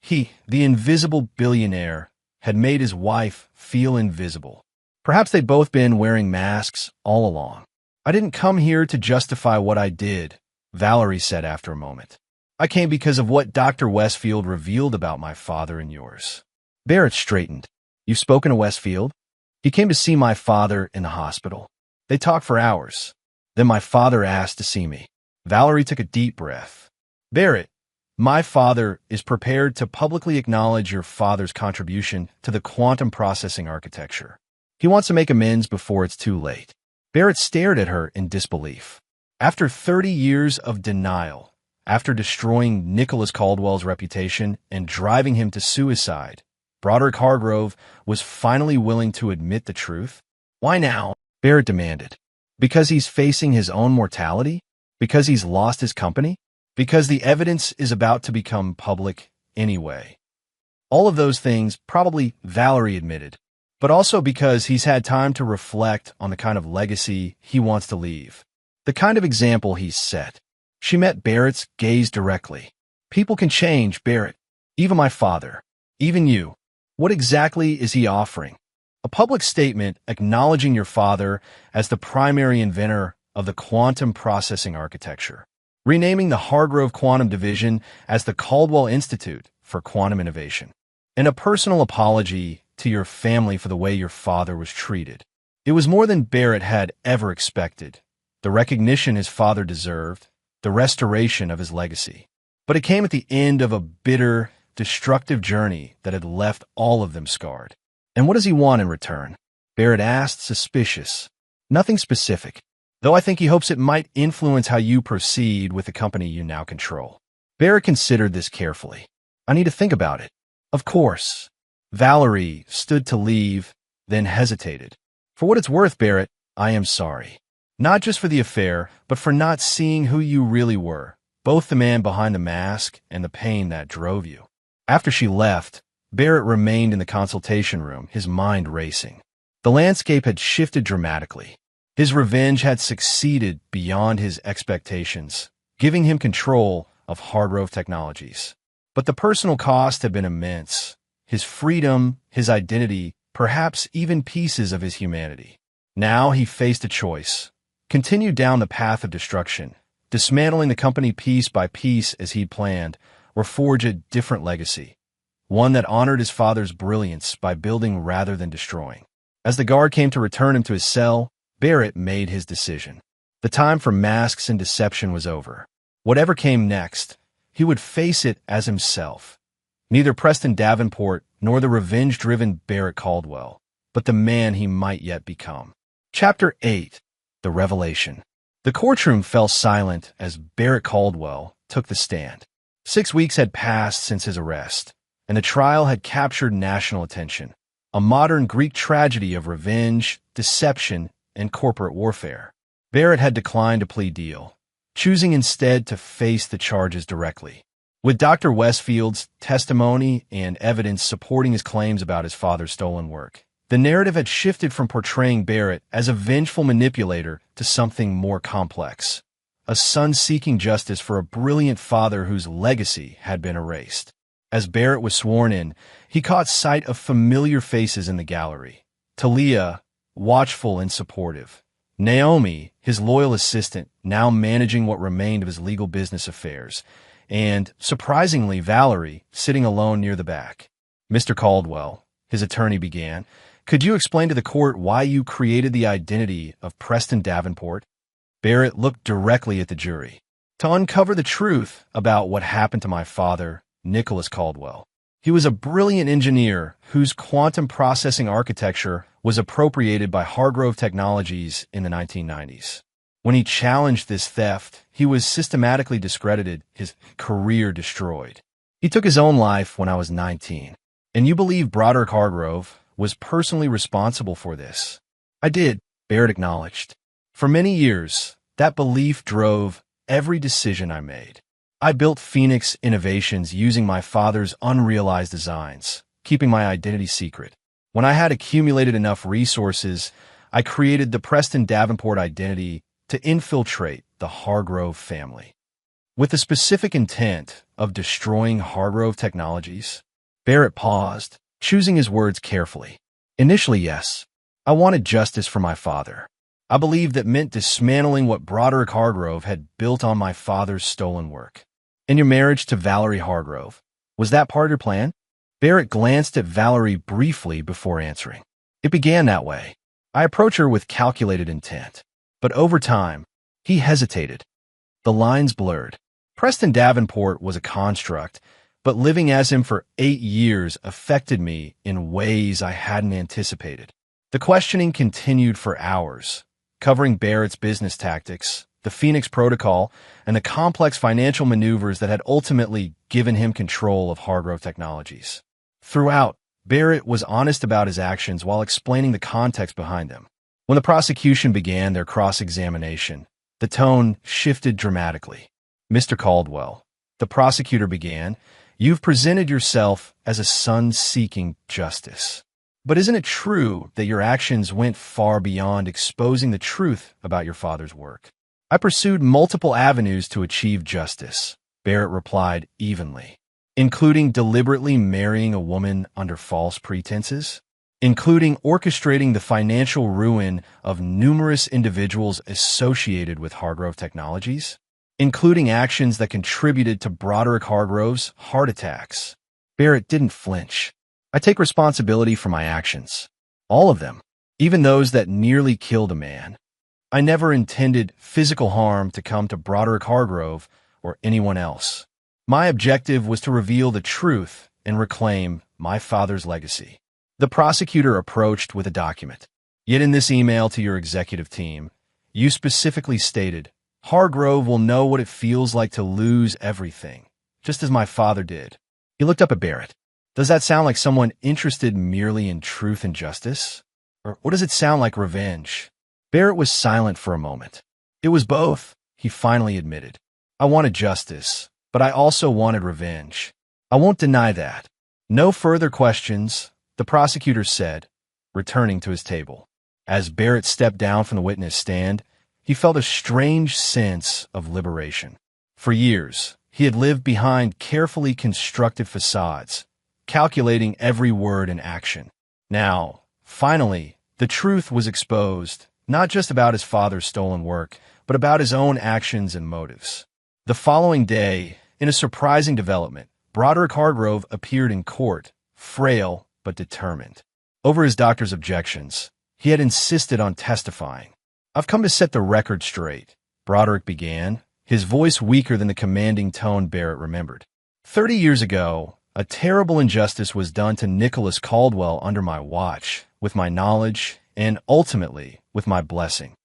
He, the invisible billionaire, had made his wife feel invisible. Perhaps they'd both been wearing masks all along. I didn't come here to justify what I did, Valerie said after a moment. I came because of what Dr. Westfield revealed about my father and yours. Barrett straightened. You've spoken to Westfield? He came to see my father in the hospital. They talked for hours. Then my father asked to see me. Valerie took a deep breath. Barrett, my father is prepared to publicly acknowledge your father's contribution to the quantum processing architecture. He wants to make amends before it's too late. Barrett stared at her in disbelief. After 30 years of denial, after destroying Nicholas Caldwell's reputation and driving him to suicide, Broderick Hargrove was finally willing to admit the truth. Why now? Barrett demanded. Because he's facing his own mortality? Because he's lost his company? Because the evidence is about to become public anyway. All of those things probably Valerie admitted, but also because he's had time to reflect on the kind of legacy he wants to leave. The kind of example he set. She met Barrett's gaze directly. People can change, Barrett. Even my father. Even you. What exactly is he offering? A public statement acknowledging your father as the primary inventor of the quantum processing architecture, renaming the Hargrove Quantum Division as the Caldwell Institute for Quantum Innovation, and a personal apology to your family for the way your father was treated. It was more than Barrett had ever expected. The recognition his father deserved, the restoration of his legacy. But it came at the end of a bitter, destructive journey that had left all of them scarred. And what does he want in return? Barrett asked, suspicious. Nothing specific, though I think he hopes it might influence how you proceed with the company you now control. Barrett considered this carefully. I need to think about it. Of course. Valerie stood to leave, then hesitated. For what it's worth, Barrett, I am sorry. Not just for the affair, but for not seeing who you really were, both the man behind the mask and the pain that drove you. After she left, Barrett remained in the consultation room, his mind racing. The landscape had shifted dramatically. His revenge had succeeded beyond his expectations, giving him control of Hargrove Technologies. But the personal cost had been immense. His freedom, his identity, perhaps even pieces of his humanity. Now he faced a choice. Continue down the path of destruction, dismantling the company piece by piece as he'd planned, or forge a different legacy. One that honored his father's brilliance by building rather than destroying. As the guard came to return him to his cell, Barrett made his decision. The time for masks and deception was over. Whatever came next, he would face it as himself. Neither Preston Davenport nor the revenge-driven Barrett Caldwell, but the man he might yet become. Chapter 8. The Revelation. The courtroom fell silent as Barrett Caldwell took the stand. 6 weeks had passed since his arrest, and the trial had captured national attention. A modern Greek tragedy of revenge, deception, and corporate warfare. Barrett had declined a plea deal, choosing instead to face the charges directly. With Dr. Westfield's testimony and evidence supporting his claims about his father's stolen work, the narrative had shifted from portraying Barrett as a vengeful manipulator to something more complex. A son seeking justice for a brilliant father whose legacy had been erased. As Barrett was sworn in, he caught sight of familiar faces in the gallery. Talia, watchful and supportive. Naomi, his loyal assistant, now managing what remained of his legal business affairs. And, surprisingly, Valerie, sitting alone near the back. Mr. Caldwell, his attorney began, could you explain to the court why you created the identity of Preston Davenport? Barrett looked directly at the jury. To uncover the truth about what happened to my father, Nicholas Caldwell. He was a brilliant engineer whose quantum processing architecture was appropriated by Hargrove Technologies in the 1990s. When he challenged this theft, he was systematically discredited, his career destroyed. He took his own life when I was 19. And you believe Broderick Hargrove was personally responsible for this? I did, Barrett acknowledged. For many years, that belief drove every decision I made. I built Phoenix Innovations using my father's unrealized designs, keeping my identity secret. When I had accumulated enough resources, I created the Preston Davenport identity to infiltrate the Hargrove family. With the specific intent of destroying Hargrove Technologies, Barrett paused, choosing his words carefully. Initially, yes, I wanted justice for my father. I believed that meant dismantling what Broderick Hargrove had built on my father's stolen work. In your marriage to Valerie Hargrove, was that part of your plan? Barrett glanced at Valerie briefly before answering. It began that way. I approached her with calculated intent. But over time, he hesitated. The lines blurred. Preston Davenport was a construct, but living as him for 8 years affected me in ways I hadn't anticipated. The questioning continued for hours, covering Barrett's business tactics, the Phoenix Protocol, and the complex financial maneuvers that had ultimately given him control of Hargrove Technologies. Throughout, Barrett was honest about his actions while explaining the context behind them. When the prosecution began their cross-examination, the tone shifted dramatically. Mr. Caldwell, the prosecutor began, you've presented yourself as a son seeking justice. But isn't it true that your actions went far beyond exposing the truth about your father's work? I pursued multiple avenues to achieve justice, Barrett replied evenly, including deliberately marrying a woman under false pretenses, including orchestrating the financial ruin of numerous individuals associated with Hargrove Technologies, including actions that contributed to Broderick Hargrove's heart attacks. Barrett didn't flinch. I take responsibility for my actions. All of them, even those that nearly killed a man. I never intended physical harm to come to Broderick Hargrove or anyone else. My objective was to reveal the truth and reclaim my father's legacy. The prosecutor approached with a document. Yet in this email to your executive team, you specifically stated, Hargrove will know what it feels like to lose everything, just as my father did. He looked up at Barrett. Does that sound like someone interested merely in truth and justice? Or what does it sound like, revenge? Barrett was silent for a moment. It was both, he finally admitted. I wanted justice, but I also wanted revenge. I won't deny that. No further questions, the prosecutor said, returning to his table. As Barrett stepped down from the witness stand, he felt a strange sense of liberation. For years, he had lived behind carefully constructed facades, calculating every word and action. Now, finally, the truth was exposed, not just about his father's stolen work, but about his own actions and motives. The following day, in a surprising development, Broderick Hargrove appeared in court, frail but determined. Over his doctor's objections, he had insisted on testifying. I've come to set the record straight, Broderick began, his voice weaker than the commanding tone Barrett remembered. 30 years ago, a terrible injustice was done to Nicholas Caldwell under my watch, with my knowledge, and ultimately, with my blessing.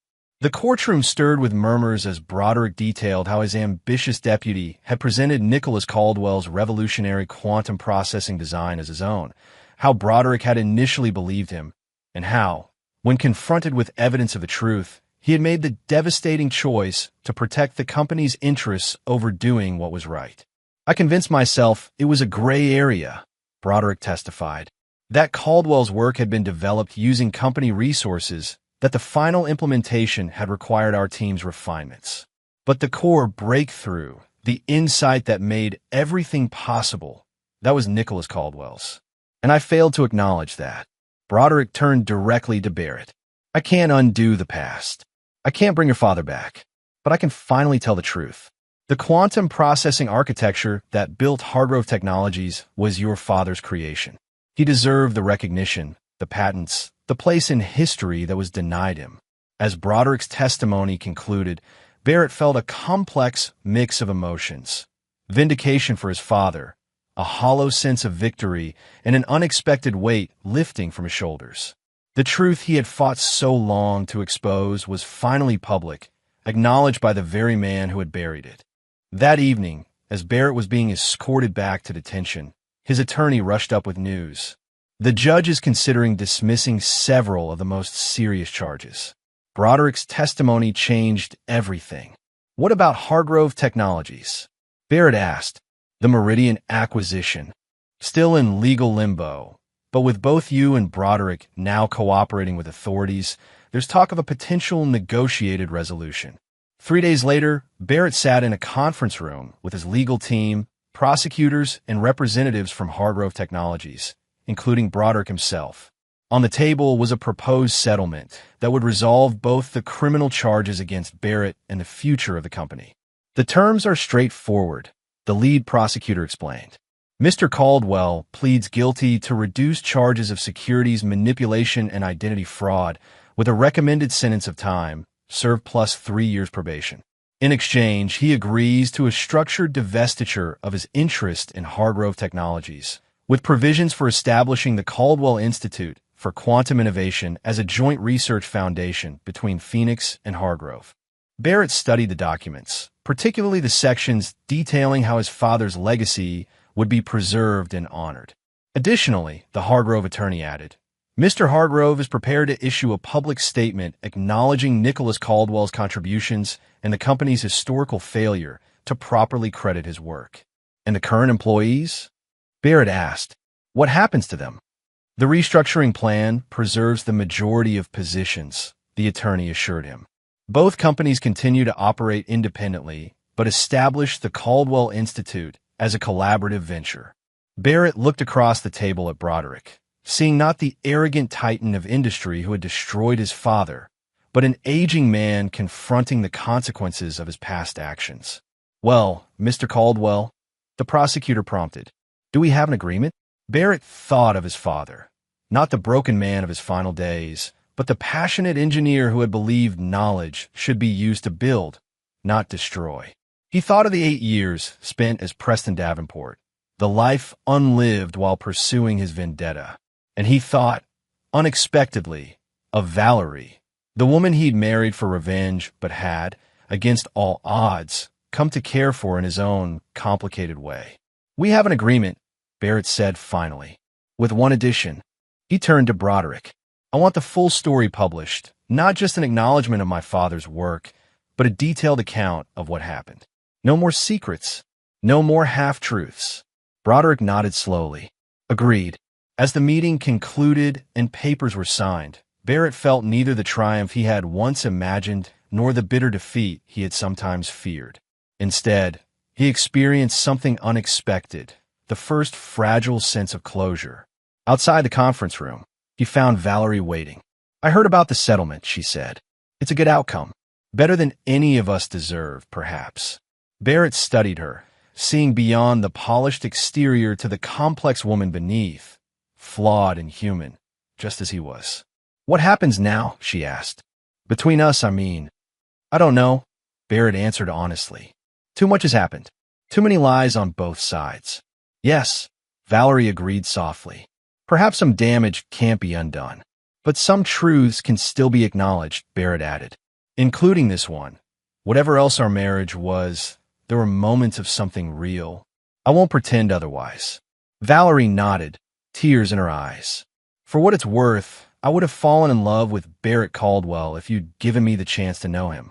The courtroom stirred with murmurs as Broderick detailed how his ambitious deputy had presented Nicholas Caldwell's revolutionary quantum processing design as his own, how Broderick had initially believed him, and how, when confronted with evidence of the truth, he had made the devastating choice to protect the company's interests over doing what was right. I convinced myself it was a gray area, Broderick testified, that Caldwell's work had been developed using company resources, that the final implementation had required our team's refinements. But the core breakthrough, the insight that made everything possible, that was Nicholas Caldwell's. And I failed to acknowledge that. Broderick turned directly to Barrett. I can't undo the past. I can't bring your father back. But I can finally tell the truth. The quantum processing architecture that built Hargrove Technologies was your father's creation. He deserved the recognition, the patents, the place in history that was denied him. As Broderick's testimony concluded, Barrett felt a complex mix of emotions. Vindication for his father, a hollow sense of victory, and an unexpected weight lifting from his shoulders. The truth he had fought so long to expose was finally public, acknowledged by the very man who had buried it. That evening, as Barrett was being escorted back to detention, his attorney rushed up with news. The judge is considering dismissing several of the most serious charges. Broderick's testimony changed everything. What about Hargrove Technologies? Barrett asked. The Meridian acquisition. Still in legal limbo, but with both you and Broderick now cooperating with authorities, there's talk of a potential negotiated resolution. 3 days later, Barrett sat in a conference room with his legal team, prosecutors, and representatives from Hargrove Technologies, including Broderick himself. On the table was a proposed settlement that would resolve both the criminal charges against Barrett and the future of the company. The terms are straightforward, the lead prosecutor explained. Mr. Caldwell pleads guilty to reduced charges of securities manipulation and identity fraud with a recommended sentence of time, served plus 3 years probation. In exchange, he agrees to a structured divestiture of his interest in Hargrove Technologies, with provisions for establishing the Caldwell Institute for Quantum Innovation as a joint research foundation between Phoenix and Hargrove. Barrett studied the documents, particularly the sections detailing how his father's legacy would be preserved and honored. Additionally, the Hargrove attorney added, Mr. Hargrove is prepared to issue a public statement acknowledging Nicholas Caldwell's contributions and the company's historical failure to properly credit his work. And the current employees? Barrett asked, what happens to them? The restructuring plan preserves the majority of positions, the attorney assured him. Both companies continue to operate independently, but established the Caldwell Institute as a collaborative venture. Barrett looked across the table at Broderick, seeing not the arrogant titan of industry who had destroyed his father, but an aging man confronting the consequences of his past actions. "Well, Mr. Caldwell," the prosecutor prompted, "do we have an agreement?" Barrett thought of his father, not the broken man of his final days, but the passionate engineer who had believed knowledge should be used to build, not destroy. He thought of the 8 years spent as Preston Davenport, the life unlived while pursuing his vendetta. And he thought, unexpectedly, of Valerie, the woman he'd married for revenge but had, against all odds, come to care for in his own complicated way. "We have an agreement," Barrett said finally, "with one addition." He turned to Broderick. "I want the full story published, not just an acknowledgement of my father's work, but a detailed account of what happened. No more secrets, no more half-truths." Broderick nodded slowly. "Agreed." As the meeting concluded and papers were signed, Barrett felt neither the triumph he had once imagined nor the bitter defeat he had sometimes feared. Instead, he experienced something unexpected, the first fragile sense of closure. Outside the conference room, he found Valerie waiting. "I heard about the settlement," she said. "It's a good outcome. Better than any of us deserve, perhaps." Barrett studied her, seeing beyond the polished exterior to the complex woman beneath, flawed and human, just as he was. "What happens now?" she asked. "Between us, I mean." "I don't know," Barrett answered honestly. "Too much has happened. Too many lies on both sides." "Yes," Valerie agreed softly. "Perhaps some damage can't be undone. But some truths can still be acknowledged," Barrett added. "Including this one. Whatever else our marriage was, there were moments of something real. I won't pretend otherwise." Valerie nodded, tears in her eyes. "For what it's worth, I would have fallen in love with Barrett Caldwell if you'd given me the chance to know him."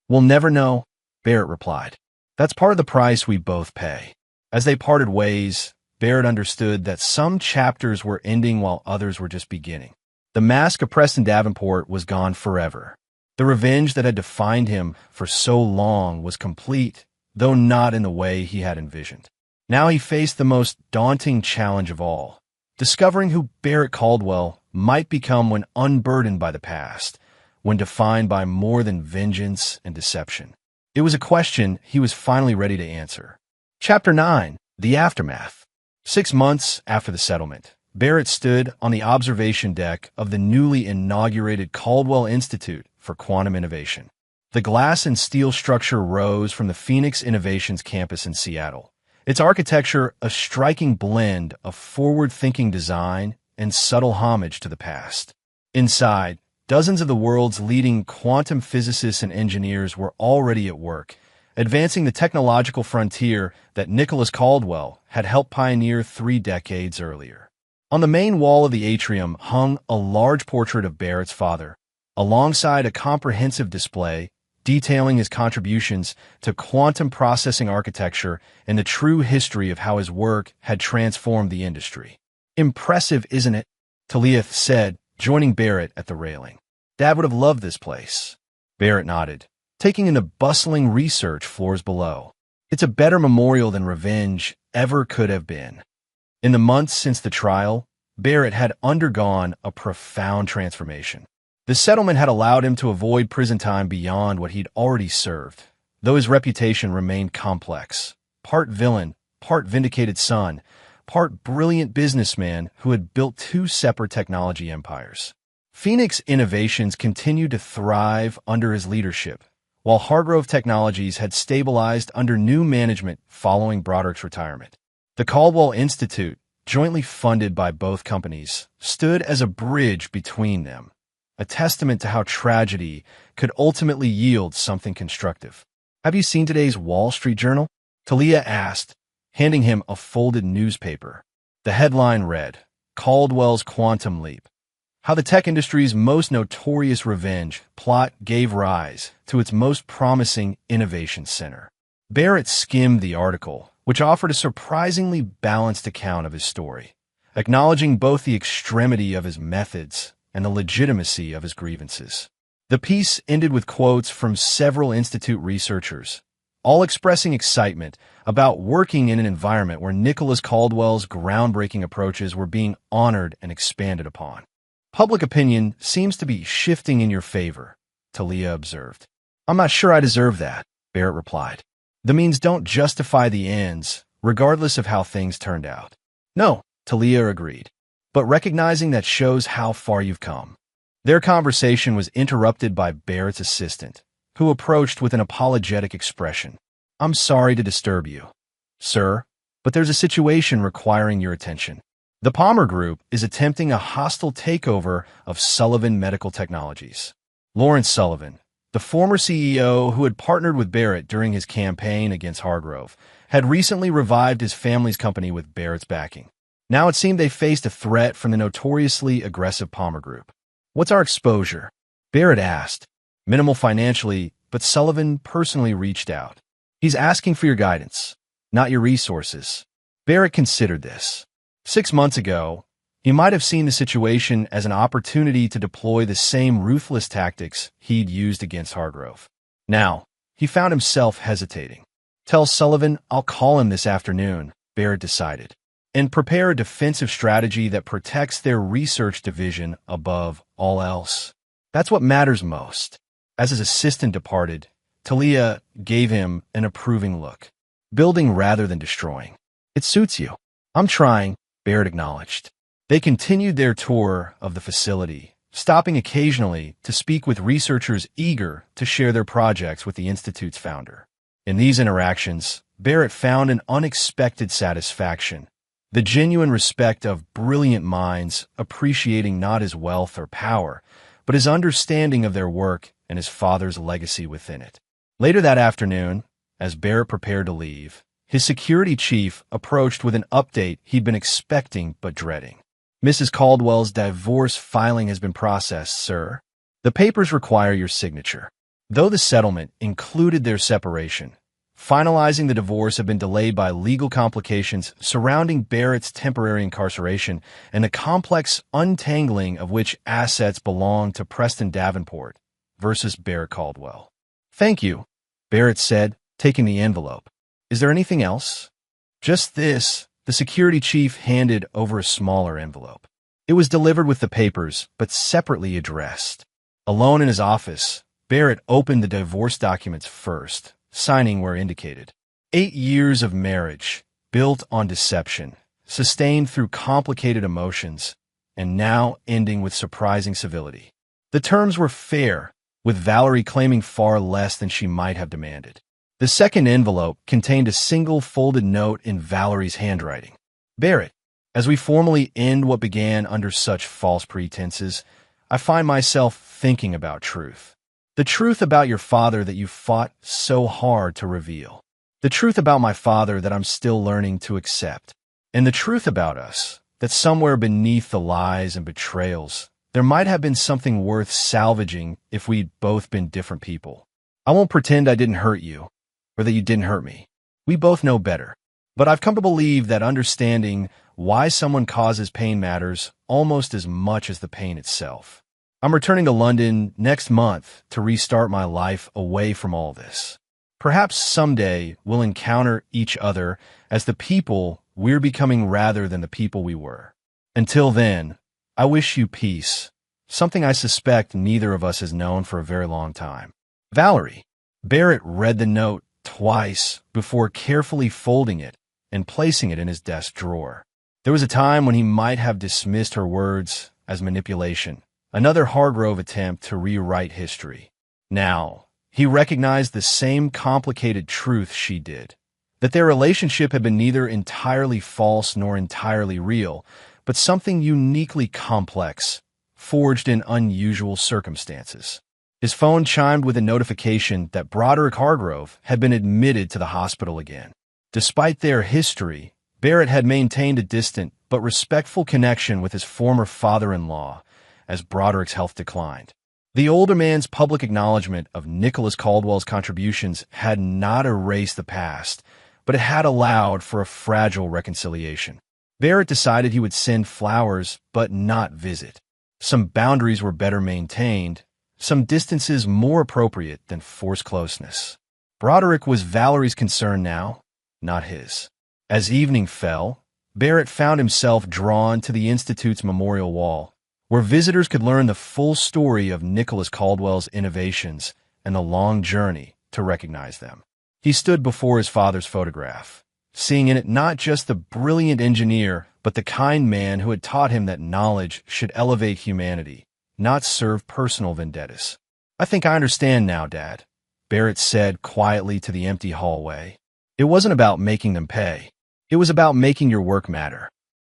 "We'll never know," Barrett replied. "That's part of the price we both pay." As they parted ways, Barrett understood that some chapters were ending while others were just beginning. The mask of Preston Davenport was gone forever. The revenge that had defined him for so long was complete, though not in the way he had envisioned. Now he faced the most daunting challenge of all, discovering who Barrett Caldwell might become when unburdened by the past, when defined by more than vengeance and deception. It was a question he was finally ready to answer. Chapter 9. The Aftermath. 6 months after the settlement, Barrett stood on the observation deck of the newly inaugurated Caldwell Institute for Quantum Innovation. The glass and steel structure rose from the Phoenix Innovations campus in Seattle, its architecture a striking blend of forward-thinking design and subtle homage to the past. Inside, dozens of the world's leading quantum physicists and engineers were already at work, advancing the technological frontier that Nicholas Caldwell had helped pioneer 3 decades earlier. On the main wall of the atrium hung a large portrait of Barrett's father, alongside a comprehensive display detailing his contributions to quantum processing architecture and the true history of how his work had transformed the industry. "Impressive, isn't it?" Talia said, joining Barrett at the railing. "Dad would have loved this place." Barrett nodded, taking in the bustling research floors below. "It's a better memorial than revenge ever could have been." In the months since the trial, Barrett had undergone a profound transformation. The settlement had allowed him to avoid prison time beyond what he'd already served, though his reputation remained complex. Part villain, part vindicated son, part brilliant businessman who had built 2 separate technology empires. Phoenix Innovations continued to thrive under his leadership, while Hargrove Technologies had stabilized under new management following Broderick's retirement. The Caldwell Institute, jointly funded by both companies, stood as a bridge between them, a testament to how tragedy could ultimately yield something constructive. "Have you seen today's Wall Street Journal?" Talia asked, handing him a folded newspaper. The headline read, "Caldwell's Quantum Leap: How the Tech Industry's Most Notorious Revenge Plot Gave Rise to Its Most Promising Innovation Center." Barrett skimmed the article, which offered a surprisingly balanced account of his story, acknowledging both the extremity of his methods and the legitimacy of his grievances. The piece ended with quotes from several Institute researchers, all expressing excitement about working in an environment where Nicholas Caldwell's groundbreaking approaches were being honored and expanded upon. Public opinion seems to be shifting in your favor, Talia observed. I'm not sure I deserve that, Barrett replied. The means don't justify the ends, regardless of how things turned out. No, Talia agreed, but recognizing that shows how far you've come. Their conversation was interrupted by Barrett's assistant, who approached with an apologetic expression. I'm sorry to disturb you, sir, but there's a situation requiring your attention. The Palmer Group is attempting a hostile takeover of Sullivan Medical Technologies. Lawrence Sullivan, the former CEO who had partnered with Barrett during his campaign against Hargrove, had recently revived his family's company with Barrett's backing. Now it seemed they faced a threat from the notoriously aggressive Palmer Group. What's our exposure? Barrett asked. Minimal financially, but Sullivan personally reached out. He's asking for your guidance, not your resources. Barrett considered this. 6 months ago, he might have seen the situation as an opportunity to deploy the same ruthless tactics he'd used against Hargrove. Now, he found himself hesitating. Tell Sullivan I'll call him this afternoon, Barrett decided, and prepare a defensive strategy that protects their research division above all else. That's what matters most. As his assistant departed, Talia gave him an approving look. Building rather than destroying. It suits you. I'm trying, Barrett acknowledged. They continued their tour of the facility, stopping occasionally to speak with researchers eager to share their projects with the Institute's founder. In these interactions, Barrett found an unexpected satisfaction, the genuine respect of brilliant minds appreciating not his wealth or power, but his understanding of their work and his father's legacy within it. Later that afternoon, as Barrett prepared to leave, his security chief approached with an update he'd been expecting but dreading. Mrs. Caldwell's divorce filing has been processed, sir. The papers require your signature. Though the settlement included their separation, finalizing the divorce had been delayed by legal complications surrounding Barrett's temporary incarceration and the complex untangling of which assets belong to Preston Davenport versus Barrett Caldwell. Thank you, Barrett said, taking the envelope. Is there anything else? Just this. The security chief handed over a smaller envelope. It was delivered with the papers, but separately addressed. Alone in his office, Barrett opened the divorce documents first, signing where indicated. 8 years of marriage, built on deception, sustained through complicated emotions, and now ending with surprising civility. The terms were fair, with Valerie claiming far less than she might have demanded. The second envelope contained a single folded note in Valerie's handwriting. Barrett, as we formally end what began under such false pretenses, I find myself thinking about truth. The truth about your father that you fought so hard to reveal. The truth about my father that I'm still learning to accept. And the truth about us, that somewhere beneath the lies and betrayals, there might have been something worth salvaging if we'd both been different people. I won't pretend I didn't hurt you, or that you didn't hurt me. We both know better. But I've come to believe that understanding why someone causes pain matters almost as much as the pain itself. I'm returning to London next month to restart my life away from all this. Perhaps someday we'll encounter each other as the people we're becoming rather than the people we were. Until then, I wish you peace, something I suspect neither of us has known for a very long time. Valerie. Barrett read the note twice before carefully folding it and placing it in his desk drawer. There was a time when he might have dismissed her words as manipulation, another Hargrove attempt to rewrite history. Now, he recognized the same complicated truth she did, that their relationship had been neither entirely false nor entirely real, but something uniquely complex, forged in unusual circumstances. His phone chimed with a notification that Broderick Hargrove had been admitted to the hospital again. Despite their history, Barrett had maintained a distant but respectful connection with his former father-in-law as Broderick's health declined. The older man's public acknowledgement of Nicholas Caldwell's contributions had not erased the past, but it had allowed for a fragile reconciliation. Barrett decided he would send flowers but not visit. Some boundaries were better maintained, some distances more appropriate than forced closeness. Broderick was Valerie's concern now, not his. As evening fell, Barrett found himself drawn to the Institute's memorial wall, where visitors could learn the full story of Nicholas Caldwell's innovations and the long journey to recognize them. He stood before his father's photograph, seeing in it not just the brilliant engineer, but the kind man who had taught him that knowledge should elevate humanity, not serve personal vendettas. "I think I understand now, Dad," Barrett said quietly to the empty hallway. "It wasn't about making them pay. It was about making your work matter."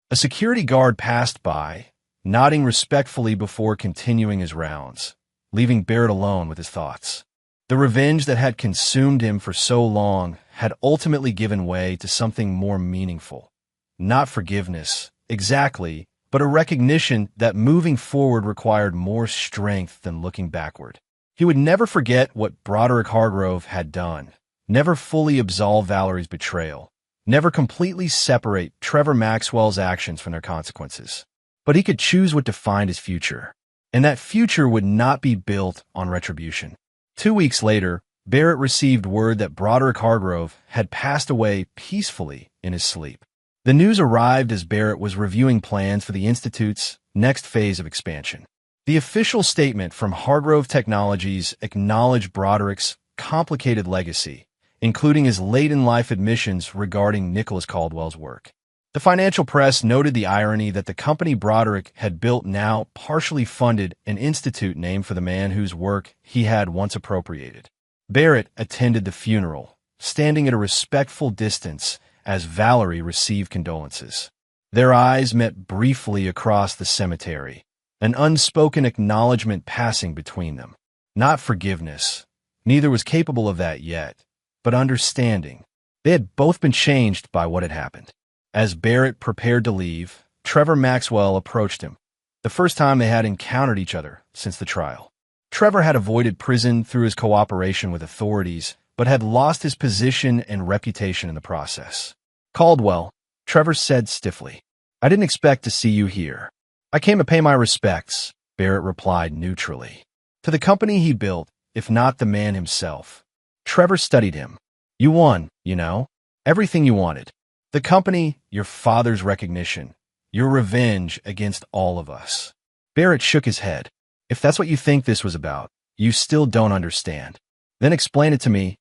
A security guard passed by, nodding respectfully before continuing his rounds, leaving Barrett alone with his thoughts. The revenge that had consumed him for so long had ultimately given way to something more meaningful. Not forgiveness, exactly, but a recognition that moving forward required more strength than looking backward. He would never forget what Broderick Hargrove had done, never fully absolve Valerie's betrayal, never completely separate Trevor Maxwell's actions from their consequences. But he could choose what defined his future, and that future would not be built on retribution. 2 weeks later, Barrett received word that Broderick Hargrove had passed away peacefully in his sleep. The news arrived as Barrett was reviewing plans for the Institute's next phase of expansion. The official statement from Hargrove Technologies acknowledged Broderick's complicated legacy, including his late-in-life admissions regarding Nicholas Caldwell's work. The financial press noted the irony that the company Broderick had built now partially funded an institute named for the man whose work he had once appropriated. Barrett attended the funeral, standing at a respectful distance as Valerie received condolences. Their eyes met briefly across the cemetery, an unspoken acknowledgement passing between them. Not forgiveness. Neither was capable of that yet, but understanding. They had both been changed by what had happened. As Barrett prepared to leave, Trevor Maxwell approached him, the first time they had encountered each other since the trial. Trevor had avoided prison through his cooperation with authorities, but had lost his position and reputation in the process. "Caldwell," Trevor said stiffly, "I didn't expect to see you here." "I came to pay my respects," Barrett replied neutrally. "To the company he built, if not the man himself." Trevor studied him. "You won, you know. Everything you wanted. The company, your father's recognition, your revenge against all of us." Barrett shook his head. "If that's what you think this was about, you still don't understand. Then explain it to me,"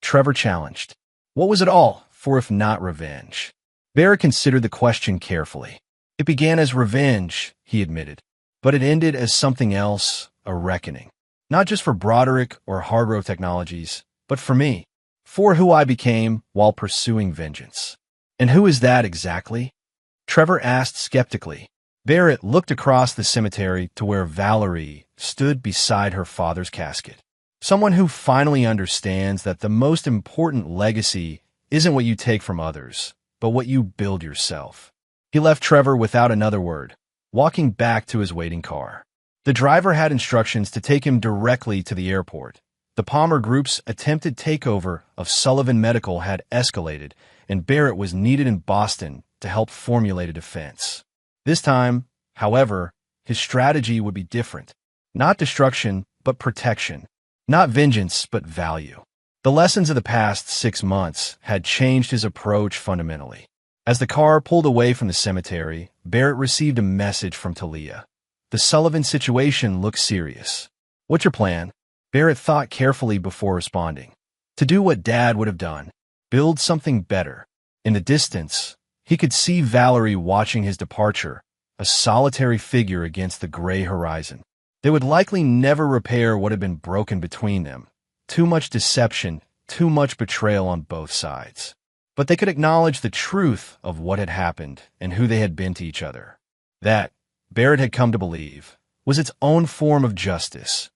Trevor challenged. "What was it all for if not revenge?" Barrett considered the question carefully. "It began as revenge," he admitted, "but it ended as something else, a reckoning. Not just for Broderick or Hargrove Technologies, but for me, for who I became while pursuing vengeance." "And who is that exactly?" Trevor asked skeptically. Barrett looked across the cemetery to where Valerie stood beside her father's casket. "Someone who finally understands that the most important legacy isn't what you take from others, but what you build yourself." He left Trevor without another word, walking back to his waiting car. The driver had instructions to take him directly to the airport. The Palmer Group's attempted takeover of Sullivan Medical had escalated, and Barrett was needed in Boston to help formulate a defense. This time, however, his strategy would be different. Not destruction, but protection. Not vengeance, but value. The lessons of the past 6 months had changed his approach fundamentally. As the car pulled away from the cemetery, Barrett received a message from Talia. The Sullivan situation looked serious. "What's your plan?" Barrett thought carefully before responding. To do what Dad would have done. Build something better. In the distance, he could see Valerie watching his departure, a solitary figure against the gray horizon. They would likely never repair what had been broken between them. Too much deception, too much betrayal on both sides. But they could acknowledge the truth of what had happened and who they had been to each other. That, Barrett had come to believe, was its own form of justice.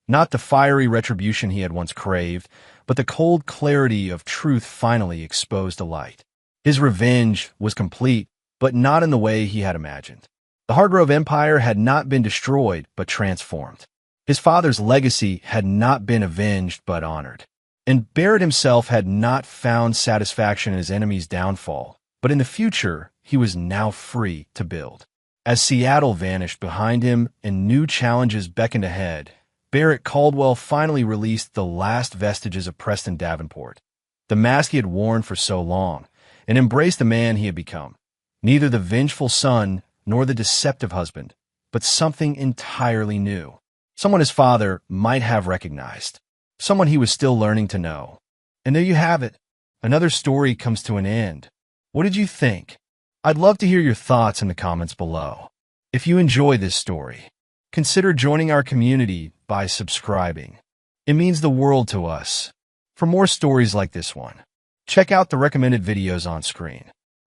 Not the fiery retribution he had once craved, but the cold clarity of truth finally exposed to light. His revenge was complete, but not in the way he had imagined. The Hargrove Empire had not been destroyed, but transformed. His father's legacy had not been avenged, but honored. And Barrett himself had not found satisfaction in his enemy's downfall, but in the future, he was now free to build. As Seattle vanished behind him and new challenges beckoned ahead, Barrett Caldwell finally released the last vestiges of Preston Davenport, the mask he had worn for so long, and embraced the man he had become. Neither the vengeful son nor the deceptive husband, but something entirely new. Someone his father might have recognized. Someone he was still learning to know. And there you have it. Another story comes to an end. What did you think? I'd love to hear your thoughts in the comments below. If you enjoy this story, consider joining our community by subscribing. It means the world to us. For more stories like this one, check out the recommended videos on screen.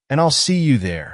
And I'll see you there.